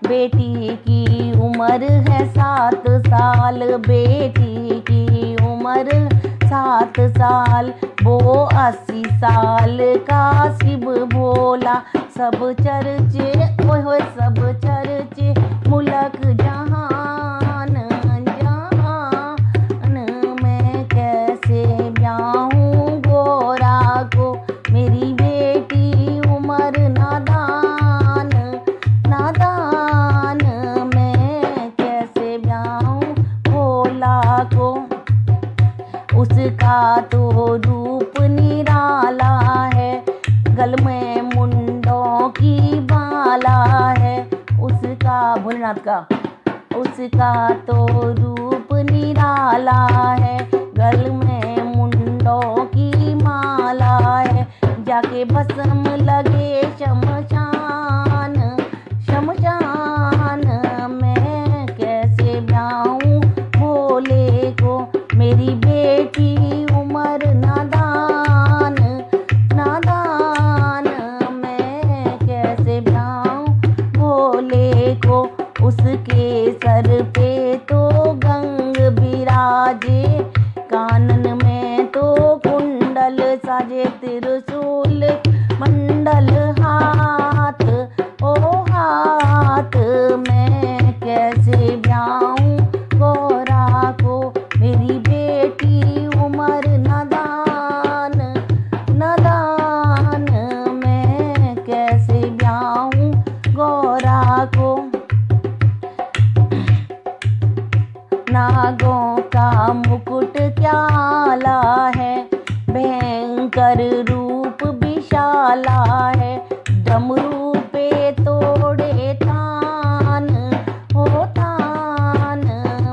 बेटी की उम्र है 7 साल, बेटी की उम्र 7 साल, वो 80 साल का शिव भोला। सब चर्चे ओए होए सब चर्चे मुल्क जहान जहान, मैं कैसे ब्याहूं गौरा को। मेरी बेटी उम्र नादान नादान, मैं कैसे ब्याहूं भोला को। उसका तो रूप निराला है, गल में मुंडों की माला है। उसका भोलेनाथ का, उसका तो रूप निराला है, गल में मुंडों की माला है। जाके भस्म लगे शमशान शमशान, मैं कैसे ब्याहूं भोले को। मेरी बेटी उम्र नादान नादान, मैं कैसे ब्याहूं भोले को। उसके सर पे तो गंग बिराजे, कानन में तो कुंडल साजे, त्रिशूल मंडल हाथ ओ हाथ, मैं कैसे ब्याहूं गौरा को। मेरी बेटी उम्र नादान नादान, मैं कैसे ब्याहूं गौरा को। नागों का मुकुट क्या आला है, भयंकर रूप विशाला है। डमरू पे तोड़े तान हो तान,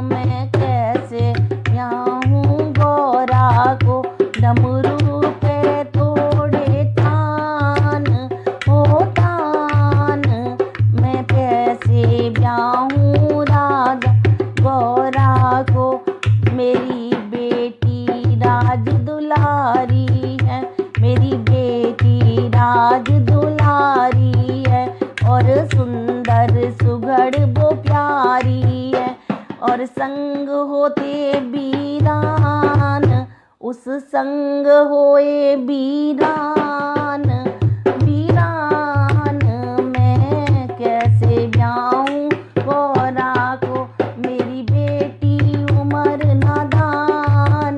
मैं कैसे ब्याहूं गौरा को। डमरू पे तोड़े तान हो तान, मैं कैसे ब्याहूं राधा गौरा को। मेरी बेटी राज दुलारी है, मेरी बेटी राज दुलारी है, और सुंदर सुघड़ वो प्यारी है। और संग होते बीरान, उस संग होए बीरान बीरान, मैं कैसे ब्याहूं गौरा को। मेरी बेटी उम्र नादान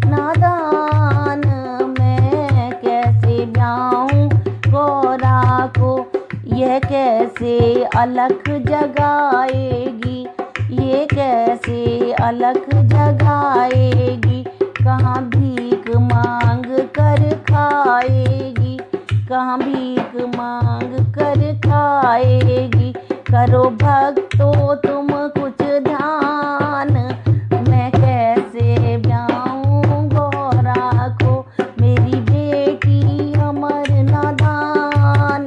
नादान, मैं कैसे ब्याहूं गौरा को। यह कैसे अलख जगाएगी, ये कैसे अलख जगाएगी। कहाँ भीख मांग कर खाएगी, कहाँ भीख मांग कर खाएगी। करो भक्तों तुम कुछ ध्यान, मैं कैसे ब्याहूं गौरा को। मेरी बेटी उम्र नादान,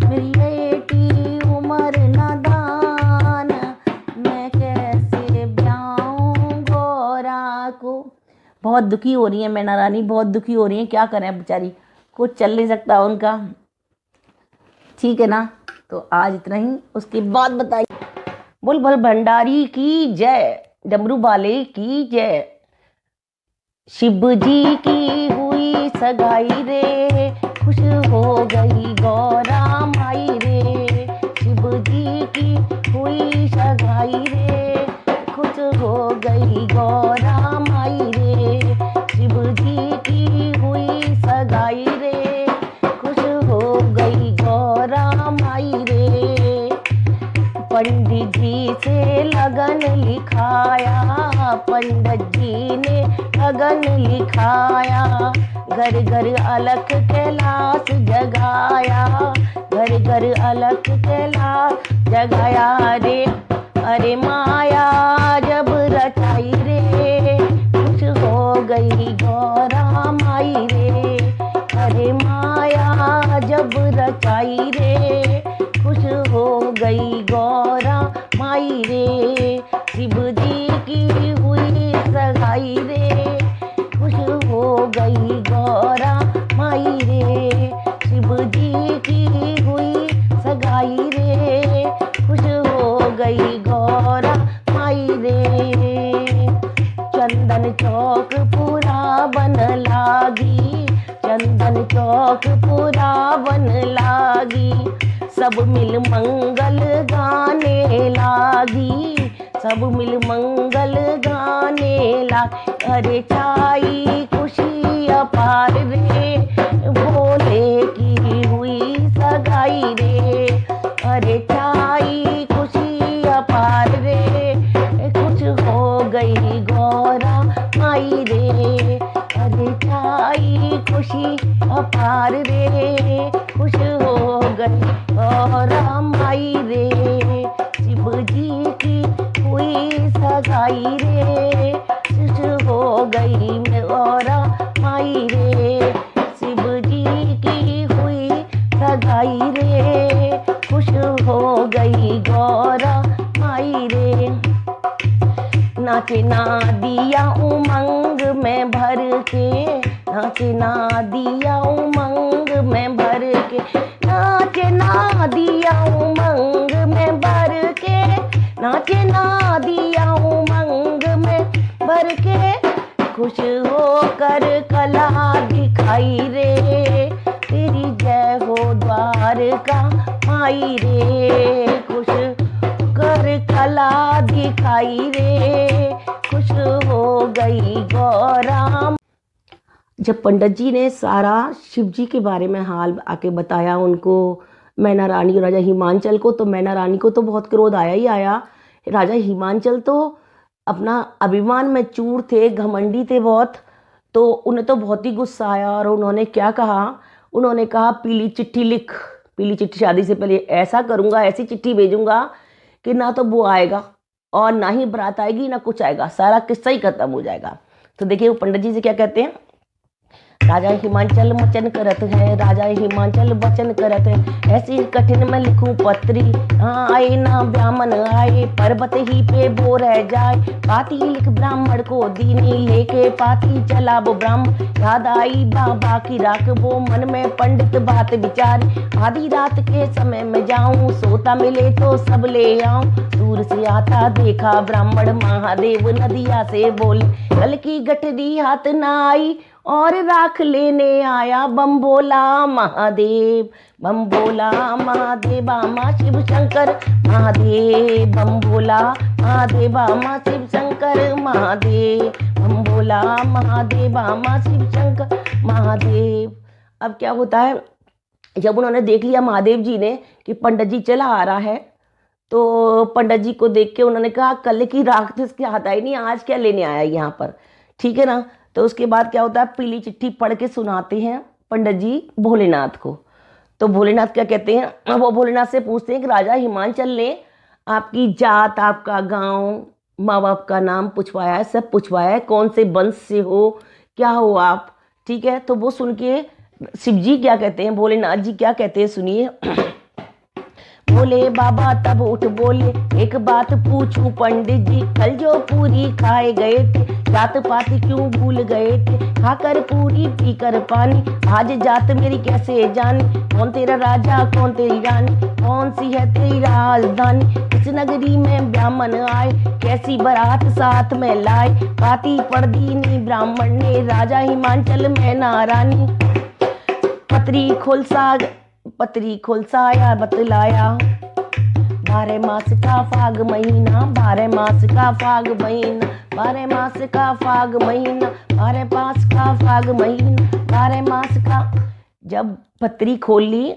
मेरी बेटी उम्र नादान, मैं कैसे ब्याहूं गौरा को। बहुत दुखी हो रही है मैना रानी, बहुत दुखी हो रही है, क्या करें बेचारी, कुछ चल नहीं सकता उनका। ठीक है ना, तो आज इतना ही। उसके बाद बताइए, बुलबुल भंडारी की जय, डमरू वाले की जय। शिव जी की हुई सगाई रे, खुश हो गई गौरा माई रे। शिव जी की हुई सगाई रे, खुश हो गई गौरा माई रे। शिव जी की हुई सगाई रे, खुश हो गई गौरा माई रे। पंडित जी से लगन लिखाया, मन लिखाया, घर घर अलख कैलाश जगाया, घर घर अलख कैलाश जगाया रे। अरे माया जब रचाई रे, खुश हो गई गौरा माई रे। अरे माया जब रचाई रे, खुश हो गई गौरा माई रे। शिव जी की हुई सगाई रे, खुश हो गई गौरा माई रे। शिव जी की हुई सगाई रे, खुश हो गई गौरा माई रे। चंदन चौक पूरा बन लागी, चंदन चौक पूरा बन लागी, सब मिल मंगल गाने लागी, सब मिल मंगल गाने लागी। अरे छाई खुशी अपार रे, भोले की हुई सगाई रे। अरे छाई खुशी अपार रे, खुश हो गई गौरा माई रे। अरे छाई खुशी अपार रे, खुश हो गई गौरा माई रे। शिव जी की हुई सगाई रे, खुश हो गई गौरा माई रे। शिव जी की हुई सगाई रे, खुश हो गई गौरा माई रे। नाचे ना दिया उमंग में भर के, नाचे ना दिया उमंग में भर के, नाचे ना दिया उमंग में भर के, नाचे ना दिया उमंग में भर के। खुश होकर कला दिखाई रे, तेरी जय हो द्वारका माई रे। खुश कर कला दिखाई रे, खुश हो गई गौरा। जब पंडित जी ने सारा शिव जी के बारे में हाल आके बताया उनको, मैना रानी और राजा हिमांचल को, तो मैना रानी को तो बहुत क्रोध आया ही आया। राजा हिमांचल तो अपना अभिमान में चूर थे, घमंडी थे बहुत, तो उन्हें तो बहुत ही गुस्सा आया और उन्होंने क्या कहा, उन्होंने कहा पीली चिट्ठी लिख, पीली चिट्ठी, शादी से पहले ऐसा करूँगा, ऐसी चिट्ठी भेजूँगा कि ना तो वो आएगा और ना ही बारात आएगी ना कुछ आएगा, सारा किस्सा ही खत्म हो जाएगा। तो देखिए वो पंडित जी से क्या कहते हैं, राजा हिमांचल वचन करत है, राजा हिमांचल वचन करत है, ऐसी कठिन में लिखूं पत्री, आए ना ब्राह्मण आए, पर्वत ही पे वो रह जाए, पाती लिख ब्राह्मण को दीनी, लेके पाती चला वो ब्राह्मण, याद आई बाबा की राख, वो मन में पंडित बात विचार, आधी रात के समय में जाऊं, सोता मिले तो सब ले आऊं, दूर से आता देखा ब्राह्मण, महादेव नदिया से बोले, कल की गठरी हाथ ना आई और राख लेने आया, बम बोला महादेव, बम बोला महादेव माँ शिव शंकर महादेव, बम बोला महादेव माँ शिव शंकर महादेव, बम बोला महादेव माँ शिव शंकर महादेव। अब क्या होता है, जब उन्होंने देख लिया महादेव जी ने कि पंडित जी चला आ रहा है, तो पंडित जी को देख के उन्होंने कहा कल की राख तो इसके हाथ आई नहीं, आज क्या लेने आया यहाँ पर, ठीक है ना। तो उसके बाद क्या होता है, पीली चिट्ठी पढ़ के सुनाते हैं पंडित जी भोलेनाथ को। तो भोलेनाथ क्या कहते हैं, वो भोलेनाथ से पूछते हैं कि राजा हिमांचल ने आपकी जात, आपका गांव, माँ बाप का नाम पूछवाया है, सब पूछवाया है, कौन से वंश से हो, क्या हो आप, ठीक है। तो वो सुन के शिव जी क्या कहते हैं, भोलेनाथ जी क्या कहते हैं, सुनिए। बोले बाबा तब उठ बोले, एक बात पूछूं पंडित जी, कल जो पूरी खाए गए थे, जात पात क्यों भूल गए थे, खाकर पूरी पीकर पानी, आज जात मेरी कैसे जानी, कौन तेरा राजा कौन तेरी रानी, कौन सी है तेरी राजधानी, इस नगरी में ब्राह्मण आए, कैसी बारात साथ में लाए, पाती पढ़ दीनी ब्राह्मण ने, राजा हिमांचल में नारानी, पत्री खोलसाया बतलाया, 12 मास का फाग महीना, 12 मास का फाग महीना, 12 मास का फाग महीना, 12 मास का फाग महीना, 12 मास का। जब पत्री खोल ली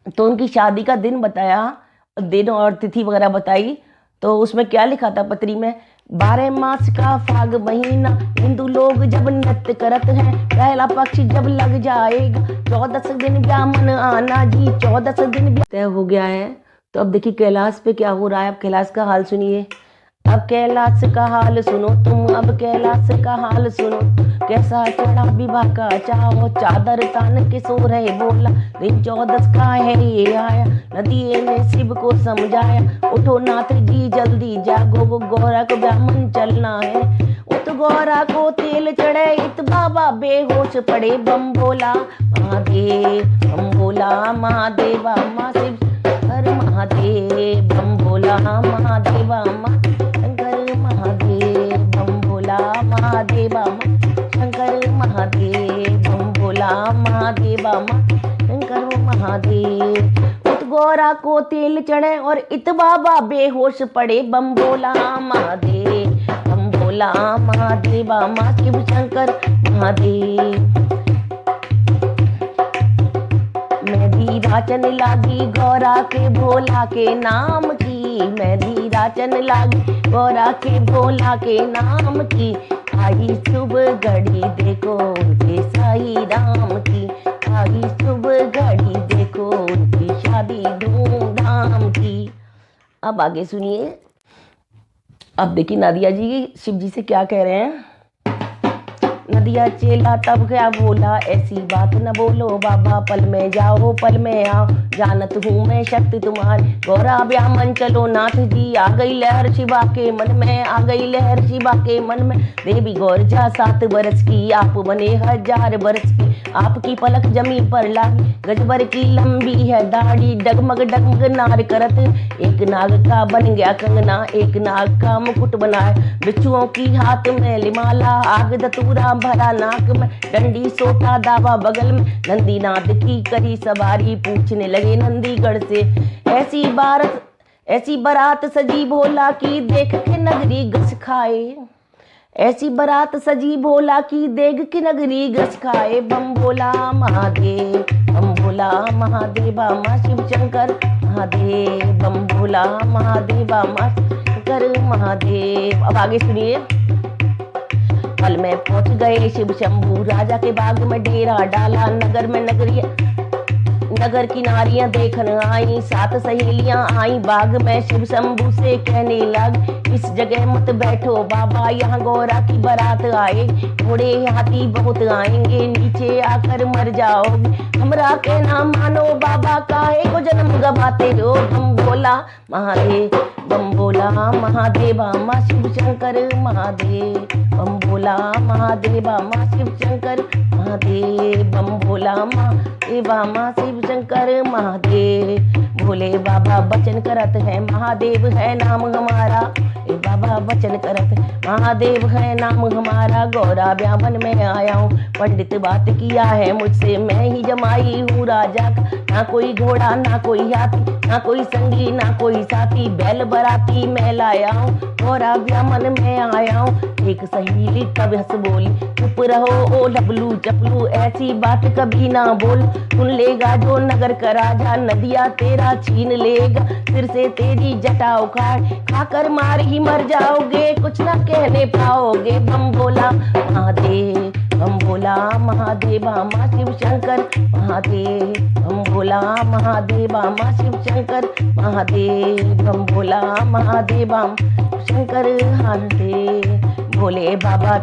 तो उनकी शादी का दिन बताया, दिन और तिथि वगैरह बताई। तो उसमें क्या लिखा था पत्री में, 12 मास का फाग महीना हिंदू लोग जब नृत्य करत हैं, पहला पक्ष जब लग जाएगा 14 दिन ब्याह्मण आना जी, 14 दिन तय हो गया है। तो अब देखिए कैलाश पे क्या हो रहा है, अब कैलाश का हाल सुनिए। अब कैलाश का हाल सुनो तुम, अब कैलाश का हाल सुनो, कैसा चढ़ा विवाह का चाहो, चादर तान के सो रहे बोला, दिन 14 का है ये आया, नदिये ने शिव को समझाया, उठो नाथ जी जल्दी जागो, वो गौरा को ब्राह्मण चलना है। उत गौरा को तेल चढ़े, इत बाबा बेहोश पड़े, बम बोला महादेव, बम बोला महादेवा माँ शिव हर महादेव, बम बोला महादेवा माँ शंकर महादेव, बम बोला महादेवा माँ शंकर महादेव, बम बोला महादेवा माँ शंकर महादेव। उत गौरा को तेल चढ़े और इत बाबा बेहोश पड़े, बम बोला महादेव, बम बोला महादेवा माँ शिव शंकर महादेव। मेहंदी राचन लागी गौरा के भोला के नाम की, मेहंदी राचन लागी गौरा के भोला के नाम की, आई शुभ घड़ी देखो उनके साई राम की, आई शुभ घड़ी देखो उनकी शादी धूमधाम की। अब आगे सुनिए। अब देखिए नदिया जी शिव जी से क्या कह रहे हैं। नदिया चेला तब क्या बोला, ऐसी बात न बोलो बाबा, पल में जाओ पल में आओ, जानत हूँ मैं शक्ति तुम्हारी, गौरा ब्याह्मण चलो नाथ जी। आ गई लहर शिवा के मन में, आ गई लहर शिवा के मन में, देवी गौरजा 7 बरस की, आप बने 1000 बरस की, आपकी पलक जमी पर लागी, गजबर की लंबी है दाढ़ी, डगमग डगमग नार करत, एक नाग का बन गया कंगना, एक नाग का मुकुट बनाए, बिच्छुओं की हाथ में लिमाला, आग दतूरा भरा नाक में, डंडी सोटा दावा बगल में, नंदी नाद की करी सवारी, पूछने लगे नंदीगढ़ से, ऐसी बारात सजी भोला की, देख के नगरी गस खाए, ऐसी बारात सजी भोला की, देख के नगरी गस खाए, बम बोला महादेव, बम बोला महादेवा माँ शिव शंकर महादेव, बम बोला महादेवा माँ शंकर महादेव। अब आगे सुनिए। पल में पहुंच गए शिव शंभू, राजा के बाग में डेरा डाला, नगर की नारियां देखन आई, 7 सहेलियां आई बाग में, शिव शंभू से कहने लग, इस जगह मत बैठो बाबा, यहाँ गौरा की बारात आए, घोड़े हाथी बहुत आएंगे, नीचे आकर मर जाओगे, हमरा के नाम मानो बाबा, काहे को जन्म गवाते हो, बम बोला महादेव, बम बोला महादेवा माँ शिव शंकर महादेव, बम बोला महादेवा माँ शिव शंकर महादेव, बम बोला महादेवा माँ शिव शंकर महादेव। भोले बाबा वचन करत है, महादेव है नाम हमारा, बाबा वचन करत महादेव है नाम हमारा, गौरा ब्याह्मण में आया हूँ, पंडित बात किया है मुझसे, मैं ही जमाई हूँ राजा का, ना कोई घोड़ा ना कोई हाथी, ना कोई संगी ना कोई साथी, बैल बराती मैं लाया हूँ, गौरा ब्याह्मण में आया हूँ। एक सहेली तब हंस बोली, चुप रहो ओ डबलू चपलू, ऐसी बात कभी ना बोल, सुन लेगा जो नगर का राजा, नदिया तेरा छीन लेगा, सिर से तेरी जटा उखाड़, खाकर मार ही मर जाओगे, कुछ ना कहने पाओगे, बम बोला महादेव, बम बोला महादेवा माँ शिव शंकर महादेव, बम बोला महादेवा माँ शिव शंकर महादेव, बम बोला महादेवा शंकर महादेव। भोले बाबा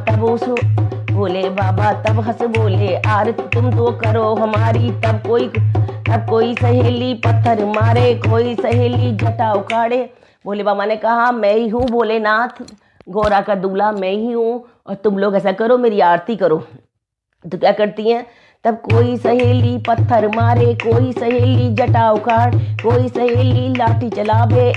तब हंस बोले, आरती तुम तो करो हमारी, तब कोई सहेली पत्थर मारे, कोई सहेली जटा उखाड़े। भोले बाबा ने कहा, मैं ही हूँ भोलेनाथ, गौरा का दूल्हा मैं ही हूँ, और तुम लोग ऐसा करो मेरी आरती करो। तो क्या करती हैं, तब कोई सहेली पत्थर मारे, कोई सहेली जटा उखाड़, कोई सहेली लाठी चलावे,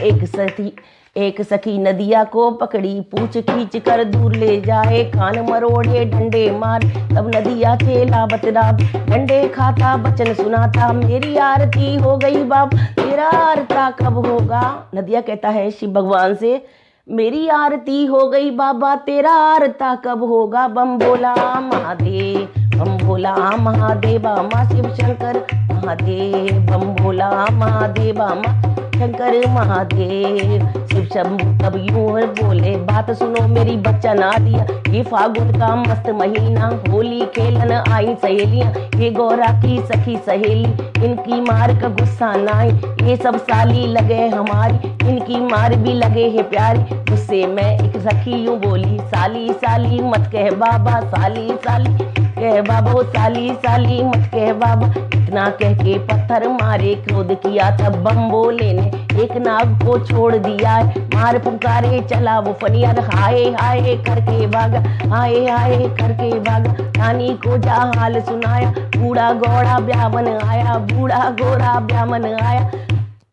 एक सखी नदिया को पकड़ी, पूछ खींच कर दूर ले जाए, कान मरोड़े डंडे मार, तब नदिया चेला बतरा, डंडे खाता बचन सुनाता, मेरी आरती हो गई बाप, तेरा आरता कब होगा। नदिया कहता है शिव भगवान से, मेरी आरती हो गई बाबा, तेरा आरता कब होगा, बम बोला महादेव, बम बोला महादेवा माँ शिव शंकर महादेव, बम बोला महादेवा माँ शंकर महादेव। शिव शिव शंभू तब यूं बोले, बात सुनो मेरी बच्चा ना दिया, ये फागुन का मस्त महीना, होली खेलन आई सहेलियां, ये गौरा की सखी सहेली, इनकी मार का गुस्सा नाई, ये सब साली लगे हमारी, इनकी मार भी लगे है प्यारी। गुस्से में एक सखी यूं बोली, साली साली मत कह बाबा, साली साली कह बाबो, साली साली मत कह बाबा। इतना कह के पत्थर मारे, क्रोध किया तब बम बोले ने, एक नाग को छोड़ दिया है, मार पुकारे चला वो फनियार, हाय हाय करके भागा, हाय हाय करके भागा। रानी को जा हाल सुनाया, बूढ़ा गौड़ा ब्यामन आया, बूढ़ा गोरा ब्यामन आया,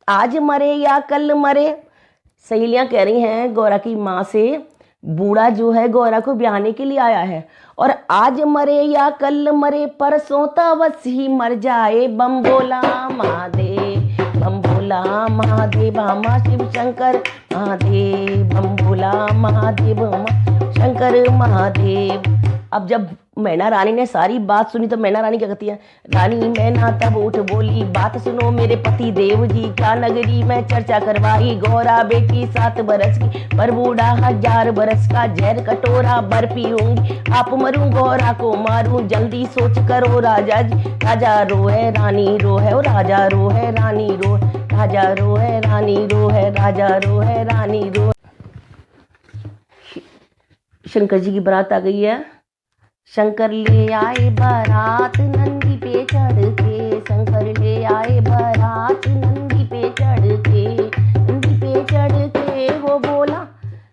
आज मरे या कल मरे। सहेलियां कह रही हैं गौरा की माँ से, बूढ़ा जो है गौरा को ब्याहने के लिए आया है, और आज मरे या कल मरे, परसों तवस ही मर जाए। बम बोला महादेव, बम बोला महादेव, माँ शिव शंकर महादेव, बम बोला महादेव शंकर महादेव। अब जब मैना रानी ने सारी बात सुनी तो मैना रानी क्या कहती है, रानी मैना तब उठ बोली, बात सुनो मेरे पति देव जी, क्या नगरी में चर्चा करवाई, गौरा बेटी 7 बरस की, पर बूढ़ा 1000 बरस का, जहर कटोरा बर्फी होंगी, आप मरूं गौरा को मारूं, जल्दी सोच करो राजा जी। राजा रोए रानी रोए, राजा रोए रानी रोए, राजा रोए रानी रोए, राजा रोए रानी रोए। शंकर जी की बारात आ गई है। शंकर ले आए बारात नंदी पे चढ़ के, शंकर ले आए बारात नंदी पे चढ़ के, नंदी पे चढ़ के वो बोला,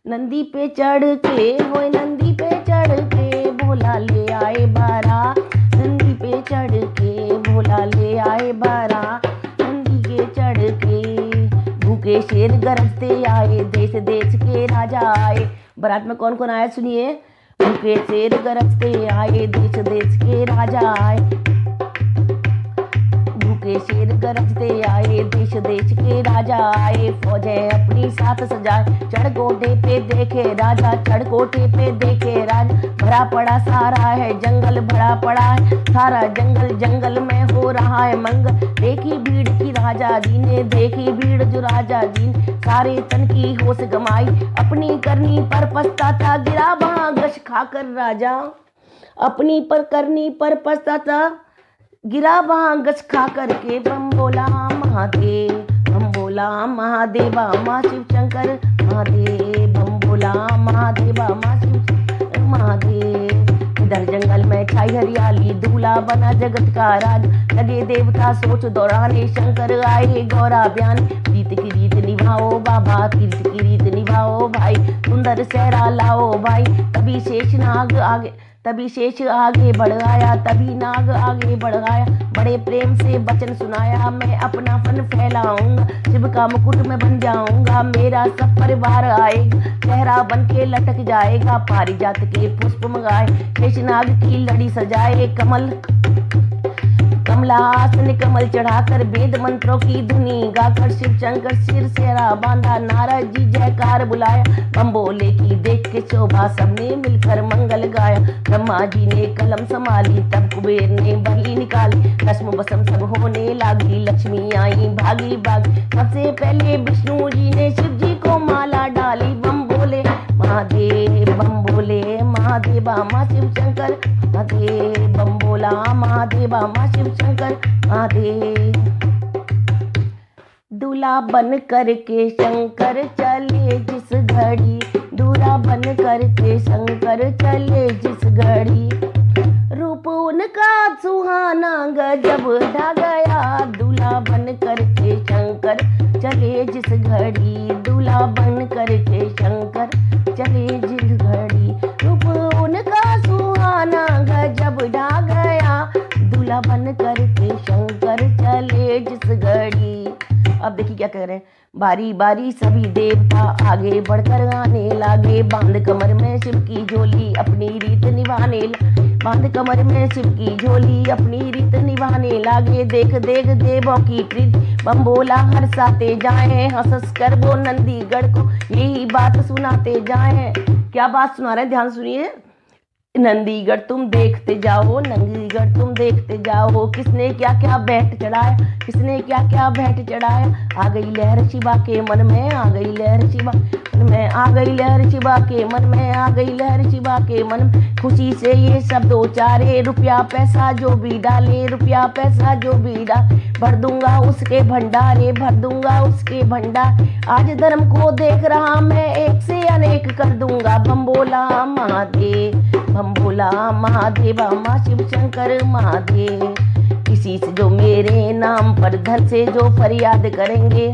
नंदी पे चढ़ के वो नंदी पे चढ़ के बोला, ले आए बारात नंदी पे चढ़ के, भोला ले आए बारात नंदी के चढ़ के। भूखे शेर गरजते आए, देश देश के राजा आए। बारात में कौन कौन आया सुनिए, भूखे शेर गरजते आए, देश देश के राजा आए, भूखे शेर गरजते आए, देश देश के राजा आए। फौजें अपनी साथ सजाए, चढ़ कोटे पे देखे राजा, चढ़ कोटे पे देखे राजा, भरा पड़ा सारा है जंगल, भरा पड़ा है सारा जंगल, जंगल में हो रहा है मंगल। देखी भीड़ की राजा जी ने, देखी भीड़ जो राजा जी ने, सारे तन की होश गमाई, अपनी करनी पर पछताता, गिरा वहां गश खाकर राजा, अपनी पर करनी पर पछताता, गिरा वहां गश खा करके। बम बोला महादेव, बम बोला महादेवा माँ शिव शंकर महादेव, बम बोला महादेवा माँ शिव शंकर महादेव। इधर जंगल में छाई हरियाली, दूल्हा बना जगत का राज, लगे देवता सोच दौराने, शंकर आए गौरा बयान, रीत की रीत निभाओ बाबा, तीर्थ की रीत निभाओ भाई, सुंदर सहरा लाओ भाई। तभी शेष नाग आगे, तभी शेष आगे बढ़ आया, तभी नाग आगे बढ़ आया, बड़े प्रेम से वचन सुनाया, मैं अपना फन फैलाऊंगा, शिव का मुकुट में बन जाऊंगा, मेरा सब परिवार आएगा, चेहरा बन के लटक जाएगा, पारिजात के पुष्प मंगाए, शेषनाग की लड़ी सजाए, कमल कमलासन कमल चढ़ाकर, वेद मंत्रों की धुनी गाकर, शिव शंकर सिर सेरा बांधा, नारद जी जयकार बुलाया, बम बोले की देख के शोभा, सबने मिलकर मंगल गाया। ब्रह्मा जी ने कलम संभाली, तब कुबेर ने बली निकाली, रस्म बसम सब होने लागी, लक्ष्मी आई भागी भागी, सबसे पहले विष्णु जी ने शिव जी को माला डाली। बम बोले महादेव, बम बोले महादेवा माँ शिव शंकर महादेव, बम बोला महादेवा माँ शिव शंकर महादेव। दूल्हा बन करके शंकर चले जिस घड़ी, दूल्हा बन करके शंकर चले जिस घड़ी, रूप उनका सुहाना गजब ढा गया, दूल्हा बन करके शंकर चले जिस घड़ी, दूल्हा बन करके शंकर चले जिस घड़ी, रूप उनका सुहाना गजब ढा गया, दूल्हा बन करके शंकर चले जिस घड़ी। अब देखिए क्या कह रहे हैं, बारी बारी सभी देवता आगे बढ़कर आने लागे, बांध कमर में शिव की झोली अपनी रीत निभाने, बांध कमर में शिव की झोली अपनी रीत निभाने लागे, देख देख देवों की प्रीत, बम बोला हर्षाते जाए, हंस हंस कर वो नंदीगढ़ को यही बात सुनाते जाए। क्या बात सुना रहे हैं, ध्यान सुनिए। नंदीगढ़ तुम देखते जाओ, नंदीगढ़ तुम देखते जाओ, किसने क्या क्या भेंट चढ़ाया, किसने क्या क्या भेंट चढ़ाया। आ गई लहर शिवा के मन में, आ गई लहर शिवा मन में, आ गई लहर शिवा के मन में, आ गई लहर शिवा के मन में। खुशी से ये शब्द उचारे, रुपया पैसा जो भी डाले, रुपया पैसा जो भी डाले, भर दूंगा उसके भंडारे, भर दूंगा उसके भंडार। आज धर्म को देख रहा मैं, एक से अनेक कर दूंगा। बम बोला महादेव, बम बोला महादेव, माँ शिव शंकर महादेव। किसी से जो मेरे नाम पर धन से जो फरियाद करेंगे,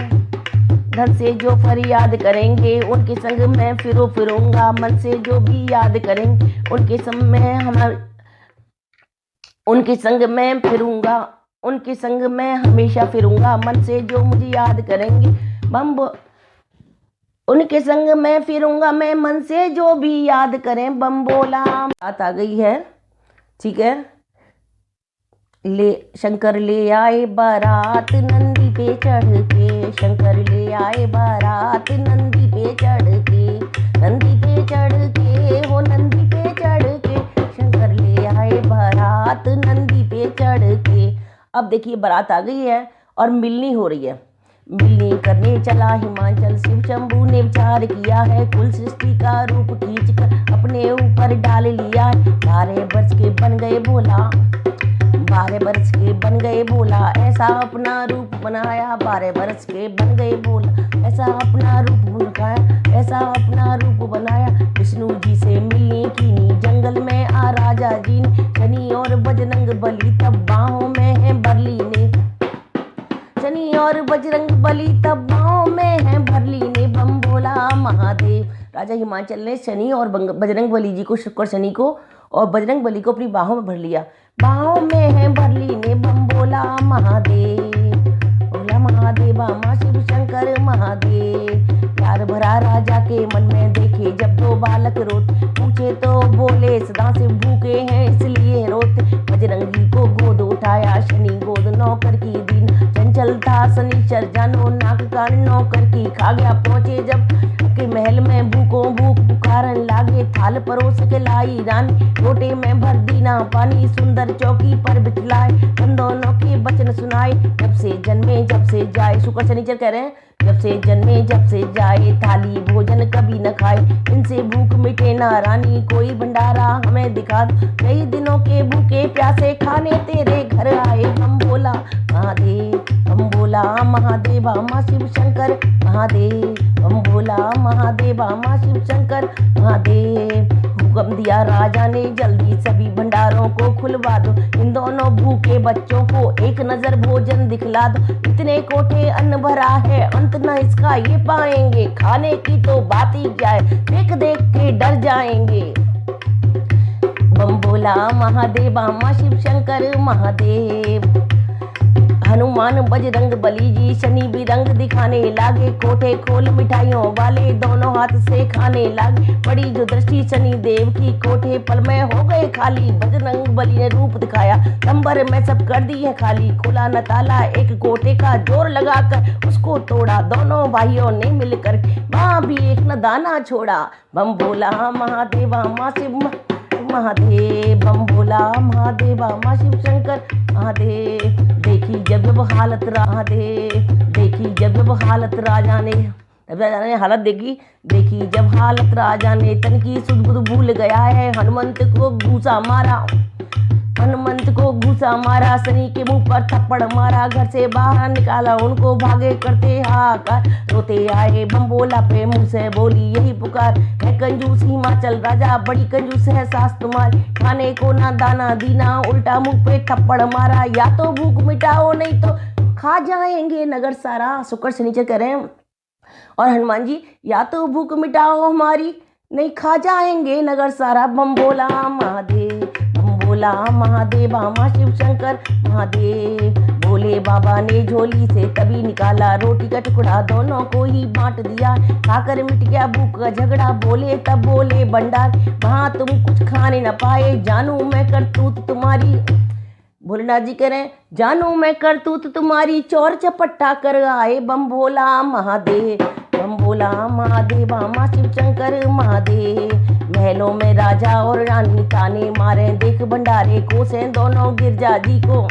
धन से जो फरियाद करेंगे, उनके संग मैं फिरूंगा। मन से जो भी याद करेंगे, उनके संग में उनके संग मैं फिरूंगा, उनके संग मैं हमेशा फिरूंगा। मन से जो मुझे याद करेंगे, उनके संग मैं फिरूंगा मैं, मन से जो भी याद करें। बम बोला। बात आ गई है, ठीक है। ले शंकर ले आए बारात नंदी पे चढ़ के, शंकर ले आए बारात नंदी पे चढ़ के, नंदी पे चढ़ के, हो नंदी पे चढ़ के, शंकर ले आए बारात नंदी पे चढ़ के। अब देखिए बारात आ गई है और मिलनी हो रही है। मिलनी करने चला हिमाचल शिव शंभू ने विचार किया है, कुल सृष्टि का रूप खींचकर अपने ऊपर डाल लिया है। 12 वर्ष के बन गए भोला, 12 वर्ष के बन गए भोला, ऐसा अपना रूप बनाया। 12 वर्ष के बन गए भोला, ऐसा अपना रूप बनाया, ऐसा अपना रूप बनाया। विष्णु जी से मिलने की जंगल में आ राजा जी ने, शनि और बजरंग बली तब बाहों में है भरली ने, शनि और बजरंग बली तब बाहों में है भरली ने। बम बोला महादेव। राजा हिमाचल ने शनि और बजरंग बली जी को, शुक्र शनि को और बजरंग बली को अपनी बाहों में भर लिया, बाहों में है भरली ने। बम बोला महादेव, बोला महादेव, माँ शिव शंकर महादेव। प्यार भरा राजा के मन में देखे जब दो बालक रोते, पूछे तो बोले सदा से भूखे हैं इसलिए रोते। बजरंगी को गोद उठाया शनि, गोद नौकर की दीन, चंचल था शनिचर जानो नाक कान नौकर की। खा गया पहुंचे जब के महल में, भूखों भूख पुकारन लागे, थाल परोस के लाई रानी, लोटे में भर दीना पानी, सुंदर चौकी पर बिछलाए, उन दोनों के वचन सुनाए। जब से जन्मे जब से जाए, शुक्र शनिचर कह रहे हैं, जब से जन्मे जब से जाए, थाली भोजन कभी न खाए, इनसे भूख मिटे ना रानी, कोई भंडारा हमें दिखा दो, कई दिनों के भूखे प्यासे खाने तेरे घर आए। हम बोला महादेव, हम बोला महादेव, माँ शिव शंकर महादेव, हम बोला महादेव, माँ शिव शंकर महादेव। हुक्म दिया राजा ने जल्दी सभी भंडारों को खुलवा दो, इन दोनों भूखे बच्चों को एक नजर भोजन दिखला दो। इतने कोठे अन्न भरा है, अंत न इसका ये पाएंगे, खाने की तो बात ही क्या है, देख देख के डर जाएंगे। बम बोला महादेव, माँ शिव शंकर महादेव। हनुमान बजरंग बली जी शनि भी रंग दिखाने लागे, कोठे खोल मिठाइयों वाले दोनों हाथ से खाने लागे। बड़ी जो दृष्टि शनि देव की, कोठे पल में हो गए खाली, बजरंग बली ने रूप दिखाया, नंबर में सब कर दी है खाली। खोला न ताला एक कोठे का, जोर लगाकर उसको तोड़ा, दोनों भाइयों ने मिलकर वहां भी एक न दाना छोड़ा। बम बोला महादेवा, माँ शिव महादेव, बम बोला महादेवा, माँ शिव शंकर महादेव। देखी जब हालत महादेव, देखी जब हालत राजा ने हालत देखी जब हालत राजा ने, तन की सुध बुध भूल गया है। हनुमंत को घूसा मारा, हनुमंत को घूसा मारा, शनि के मुंह पर थप्पड़ मारा, घर से बाहर निकाला उनको, भागे करते हाहाकार, रोते आए। बम बोला पे मुंह से बोली यही पुकार, है कंजूस हिमाचल राजा, बड़ी कंजूस है सास तुम्हारी, खाने को ना दाना दीना, उल्टा मुंह पे थप्पड़ मारा। या तो भूख मिटाओ नहीं तो खा जाएंगे नगर सारा। शुक्र शनिचर कह रहे हैं और हनुमान जी, या तो भूख मिटाओ हमारी, नहीं खा जाएंगे नगर सारा। बम बोला महादेव, बम बोला महादेव, माँ शिव शंकर महादेव। भोले बाबा ने झोली से तभी निकाला रोटी का टुकड़ा, दोनों को ही बांट दिया, खाकर मिट गया भूख का झगड़ा। बोले तब बोले भंडार, वहाँ तुम कुछ खाने न पाए, जानू मैं करतूत तुम्हारी। भोलेनाथ जी कह रहे हैं, जानू मैं करतूत तुम्हारी, चोर चपट्टा कर आए। बम बोला महादेव, बम बोला महादेव, माँ शिव शंकर महादेव। महलों में राजा और रानी ताने मारे, देख भंडारे कोसे दोनों गिरजा जी को,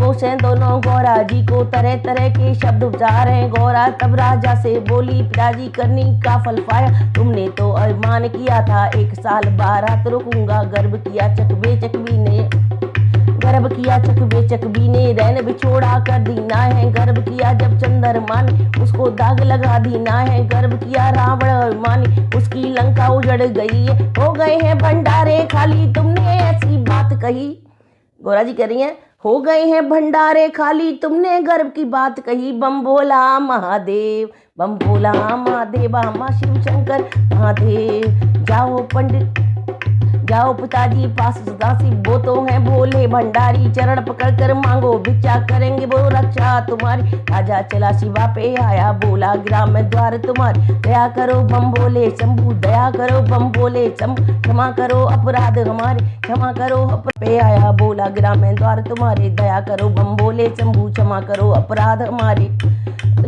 कोसे दोनों गौरा जी को, तरह तरह के शब्द उच्चारे। गौरा तब राजा से बोली, पिताजी करनी का फल पाया, तुमने तो अभिमान किया था 1 साल बारात रुकूंगा। गर्भ किया चकबी ने, गर्भ किया चकबी ने, रैन बिछोड़ा कर दीना है। गर्भ किया जब चंद्रमा ने, उसको दाग लगा दीना है। गर्भ किया रावण अभिमानी, उसकी लंका उजड़ गई है। हो गए हैं भंडारे खाली, तुमने ऐसी बात कही। गौरा जी कह रही हैं, हो गए हैं भंडारे खाली, तुमने गर्भ की बात कही। बम भोला महादेव, बम भोला महादेव, माँ शिव शंकर महादेव। जाओ पंडित, जाओ पिताजी पास सदासी, वो तो हैं भोले भंडारी। चरण पकड़ कर मांगो भिक्षा, करेंगे वो रक्षा तुम्हारी। राजा चला शिवा पे आया, बोला ग्राम में द्वार तुम्हारी। दया करो बम भोले शंभू, दया करो बम भोले शंभू, क्षमा करो अपराध हमारे, क्षमा करो पे आया, बोला ग्राम में द्वार तुम्हारे। दया करो बम भोले शंभू, क्षमा करो अपराध हमारे,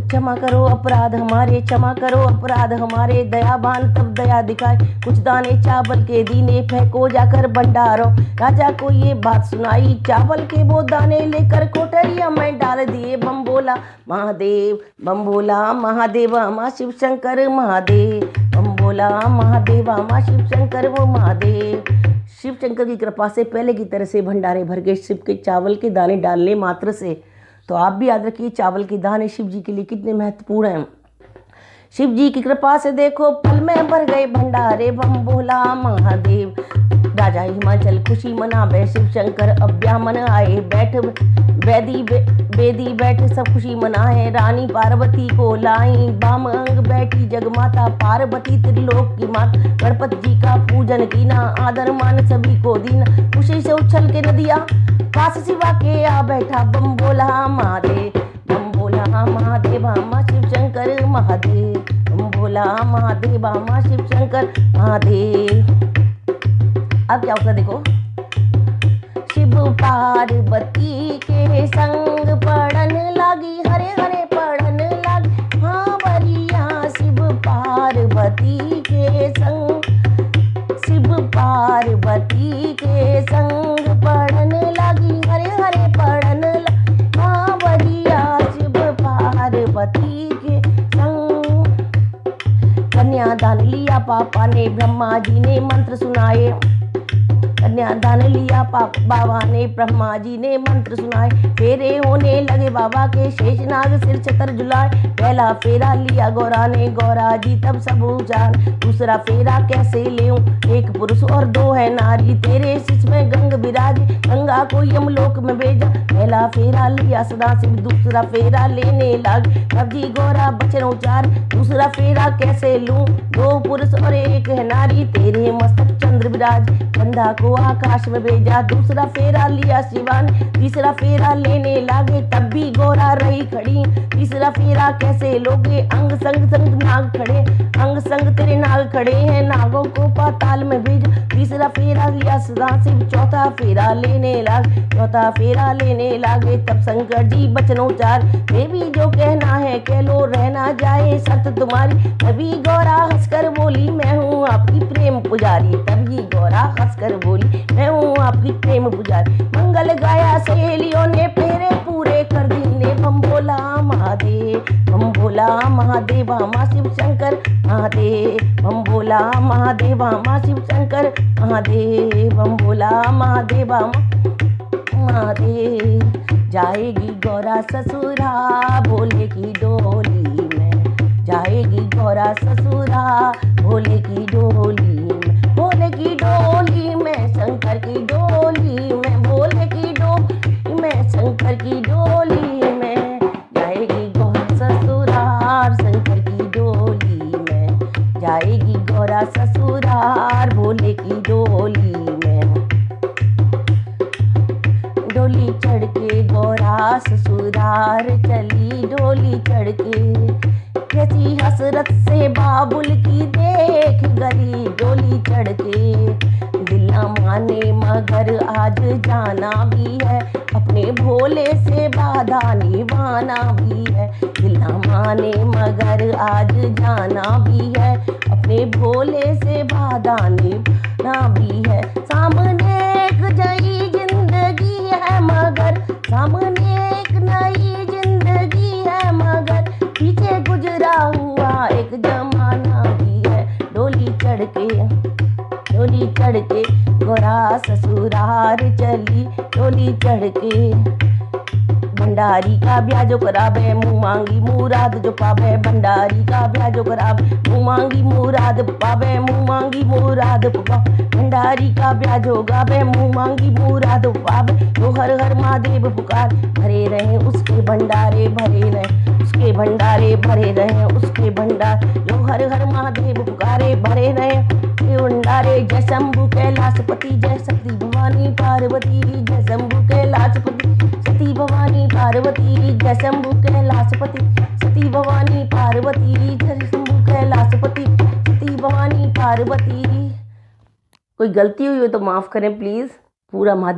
क्षमा करो अपराध हमारे, क्षमा करो अपराध हमारे। दयावान तब दया दिखाए, कुछ दाने चावल के दीने, फेंको जाकर भंडारों। राजा को ये बात सुनाई, चावल के वो दाने लेकर कोठरिया में डाल दिए। बम भोला महादेव, बम भोला महादेव, माँ शिव शंकर महादेव। बम भोला महादेव, माँ शिव शंकर वो महादेव। शिव शंकर की कृपा से पहले की तरह से भंडारे भर गए, शिव के चावल के दाने डालने मात्र से। तो आप भी याद रखिए, चावल के दाने शिव जी के लिए कितने महत्वपूर्ण हैं। शिव जी की कृपा से देखो पल में भर गए भंडारे। बम भोला महादेव। राजा हिमाचल खुशी मनावे, शिव शंकर अब ब्यामन आए। बैठ बेदी बैठ सब खुशी मनाए। रानी पार्वती को लाई, बाम अंग बैठी जगमाता। पार्वती त्रिलोक की माता, गणपति जी का पूजन कीना। आदर मान सभी को दीना, खुशी से उछल के नदिया। पास शिवा के आ बैठा, बम भोला महादेव, बम भोला महादेव, माँ शिव शंकर महादेव। बम भोला महादेव, माँ शिव शंकर महादेव। अब क्या होगा देखो, शिव पार्वती के संग पड़न लगी, हरे हरे पड़न लगी। हाँ बरिया शिव पार्वती के संग, शिव पार्वती के संग पड़न लगी, हरे हरे पड़न लगी। हाँ बरिया शिव पार्वती के संग। कन्यादान लिया पापा ने, ब्रह्मा जी ने मंत्र सुनाए। कन्यादान लिया बाबा ने, ब्रह्मा जी ने मंत्र सुनाए। फेरे होने लगे बाबा के, शेषनाग सिर छतर झुलाए। पहला फेरा लिया गौरा ने, गौरा जी तब सब जान। दूसरा फेरा कैसे लेऊं, एक पुरुष और 2 है नारी। तेरे शिश में गंग विराजे, गंगा को यमलोक में भेजा। पहला फेरा लिया सदाशिव, दूसरा फेरा लेने लगे। तब जी गौरा बचन उचार, दूसरा फेरा कैसे लूं, 2 पुरुष और 1 है नारी। तेरे मस्तक चंद्र विराज, गंधा को आकाश में भेजा। दूसरा फेरा लिया शिवा ने, तीसरा फेरा लेने लागे। तब भी गौरा रही खड़ी, तीसरा फेरा कैसे लोगे। अंग संग संग नाग खड़े, अंग संग तेरे नाग खड़े हैं। नागों को पाताल में भेजा। तीसरा फेरा लिया सदाशिव, चौथा फेरा लेने लागे। चौथा फेरा लेने लागे, तब शंकर जी बचन उचार। देवी जो कहना है कह लो, रहना जाए शर्त तुम्हारी। तभी गौरा हंसकर बोली, मैं हूँ आपकी प्रेम पुजारी। तभी गौरा हंसकर बोली, मैं हूँ आपकी प्रेम पुजारी। मंगल गाया सहेलियों ने, फेरे पूरे कर दीने। बम भोला महादेव, बम भोला महादेव, माँ शिव शंकर महादेव। बम भोला महादेव, माँ शिव शंकर महादेव। बम भोला महादेव महादेव। जाएगी गौरा ससुरा, भोले की डोली में। जाएगी गौरा ससुरा, भोले की डोली में। भोले की डोली में, शंकर की डोली में। भोले की डोली में, शंकर की डोली में। जाएगी गौरा ससुरार, शंकर की डोली में। जाएगी गौरा ससुरार, भोले की डोली में। डोली चढ़ के गौरा ससुरार चली, डोली चढ़ के। कैसी हसरत से बाबुल की देख गली, डोली चढ़ के। दिल न माने मगर आज जाना भी है, अपने अपने भोले से बाधा निभाना भी है, दिल ना माने मगर आज जाना भी है, अपने भोले से बाधा निभाना भी है। सामने एक नई जिंदगी है मगर, सामने एक नई जिंदगी है मगर, पीछे गुजरा हुआ एक जमाना भी है। डोली चढ़ के गोरा ससुराल चली, डोली चढ़ के भंडारी का ब्याह जो करावे, मुँह मांगी मुराद जो पावे, भंडारी का ब्याह जो करावे, मुँह मांगी मुराद पावे, मुँह मांगी मुराद पावे, भंडारी का ब्याह जो गावे, मुँह मांगी मुराद पावे। तो हर हर महादेव पुकार, भरे रहे उसके भंडारे, भरे रहे उसके भंडारे, भरे रहे उसके भंडार। जो हर हर महादेव पुकारे, भरे रहे भंडारे। जय शंभु कैलाशपति, जय सती भवानी पार्वती, जय शंभु कैलाशपति, सती भवानी पार्वती, जय शंभु कैलाशपति, सती भवानी पार्वती, जय शंभु कैलाशपति, सती भवानी पार्वती। कोई गलती हुई हो तो माफ करें प्लीज। पूरा महादेव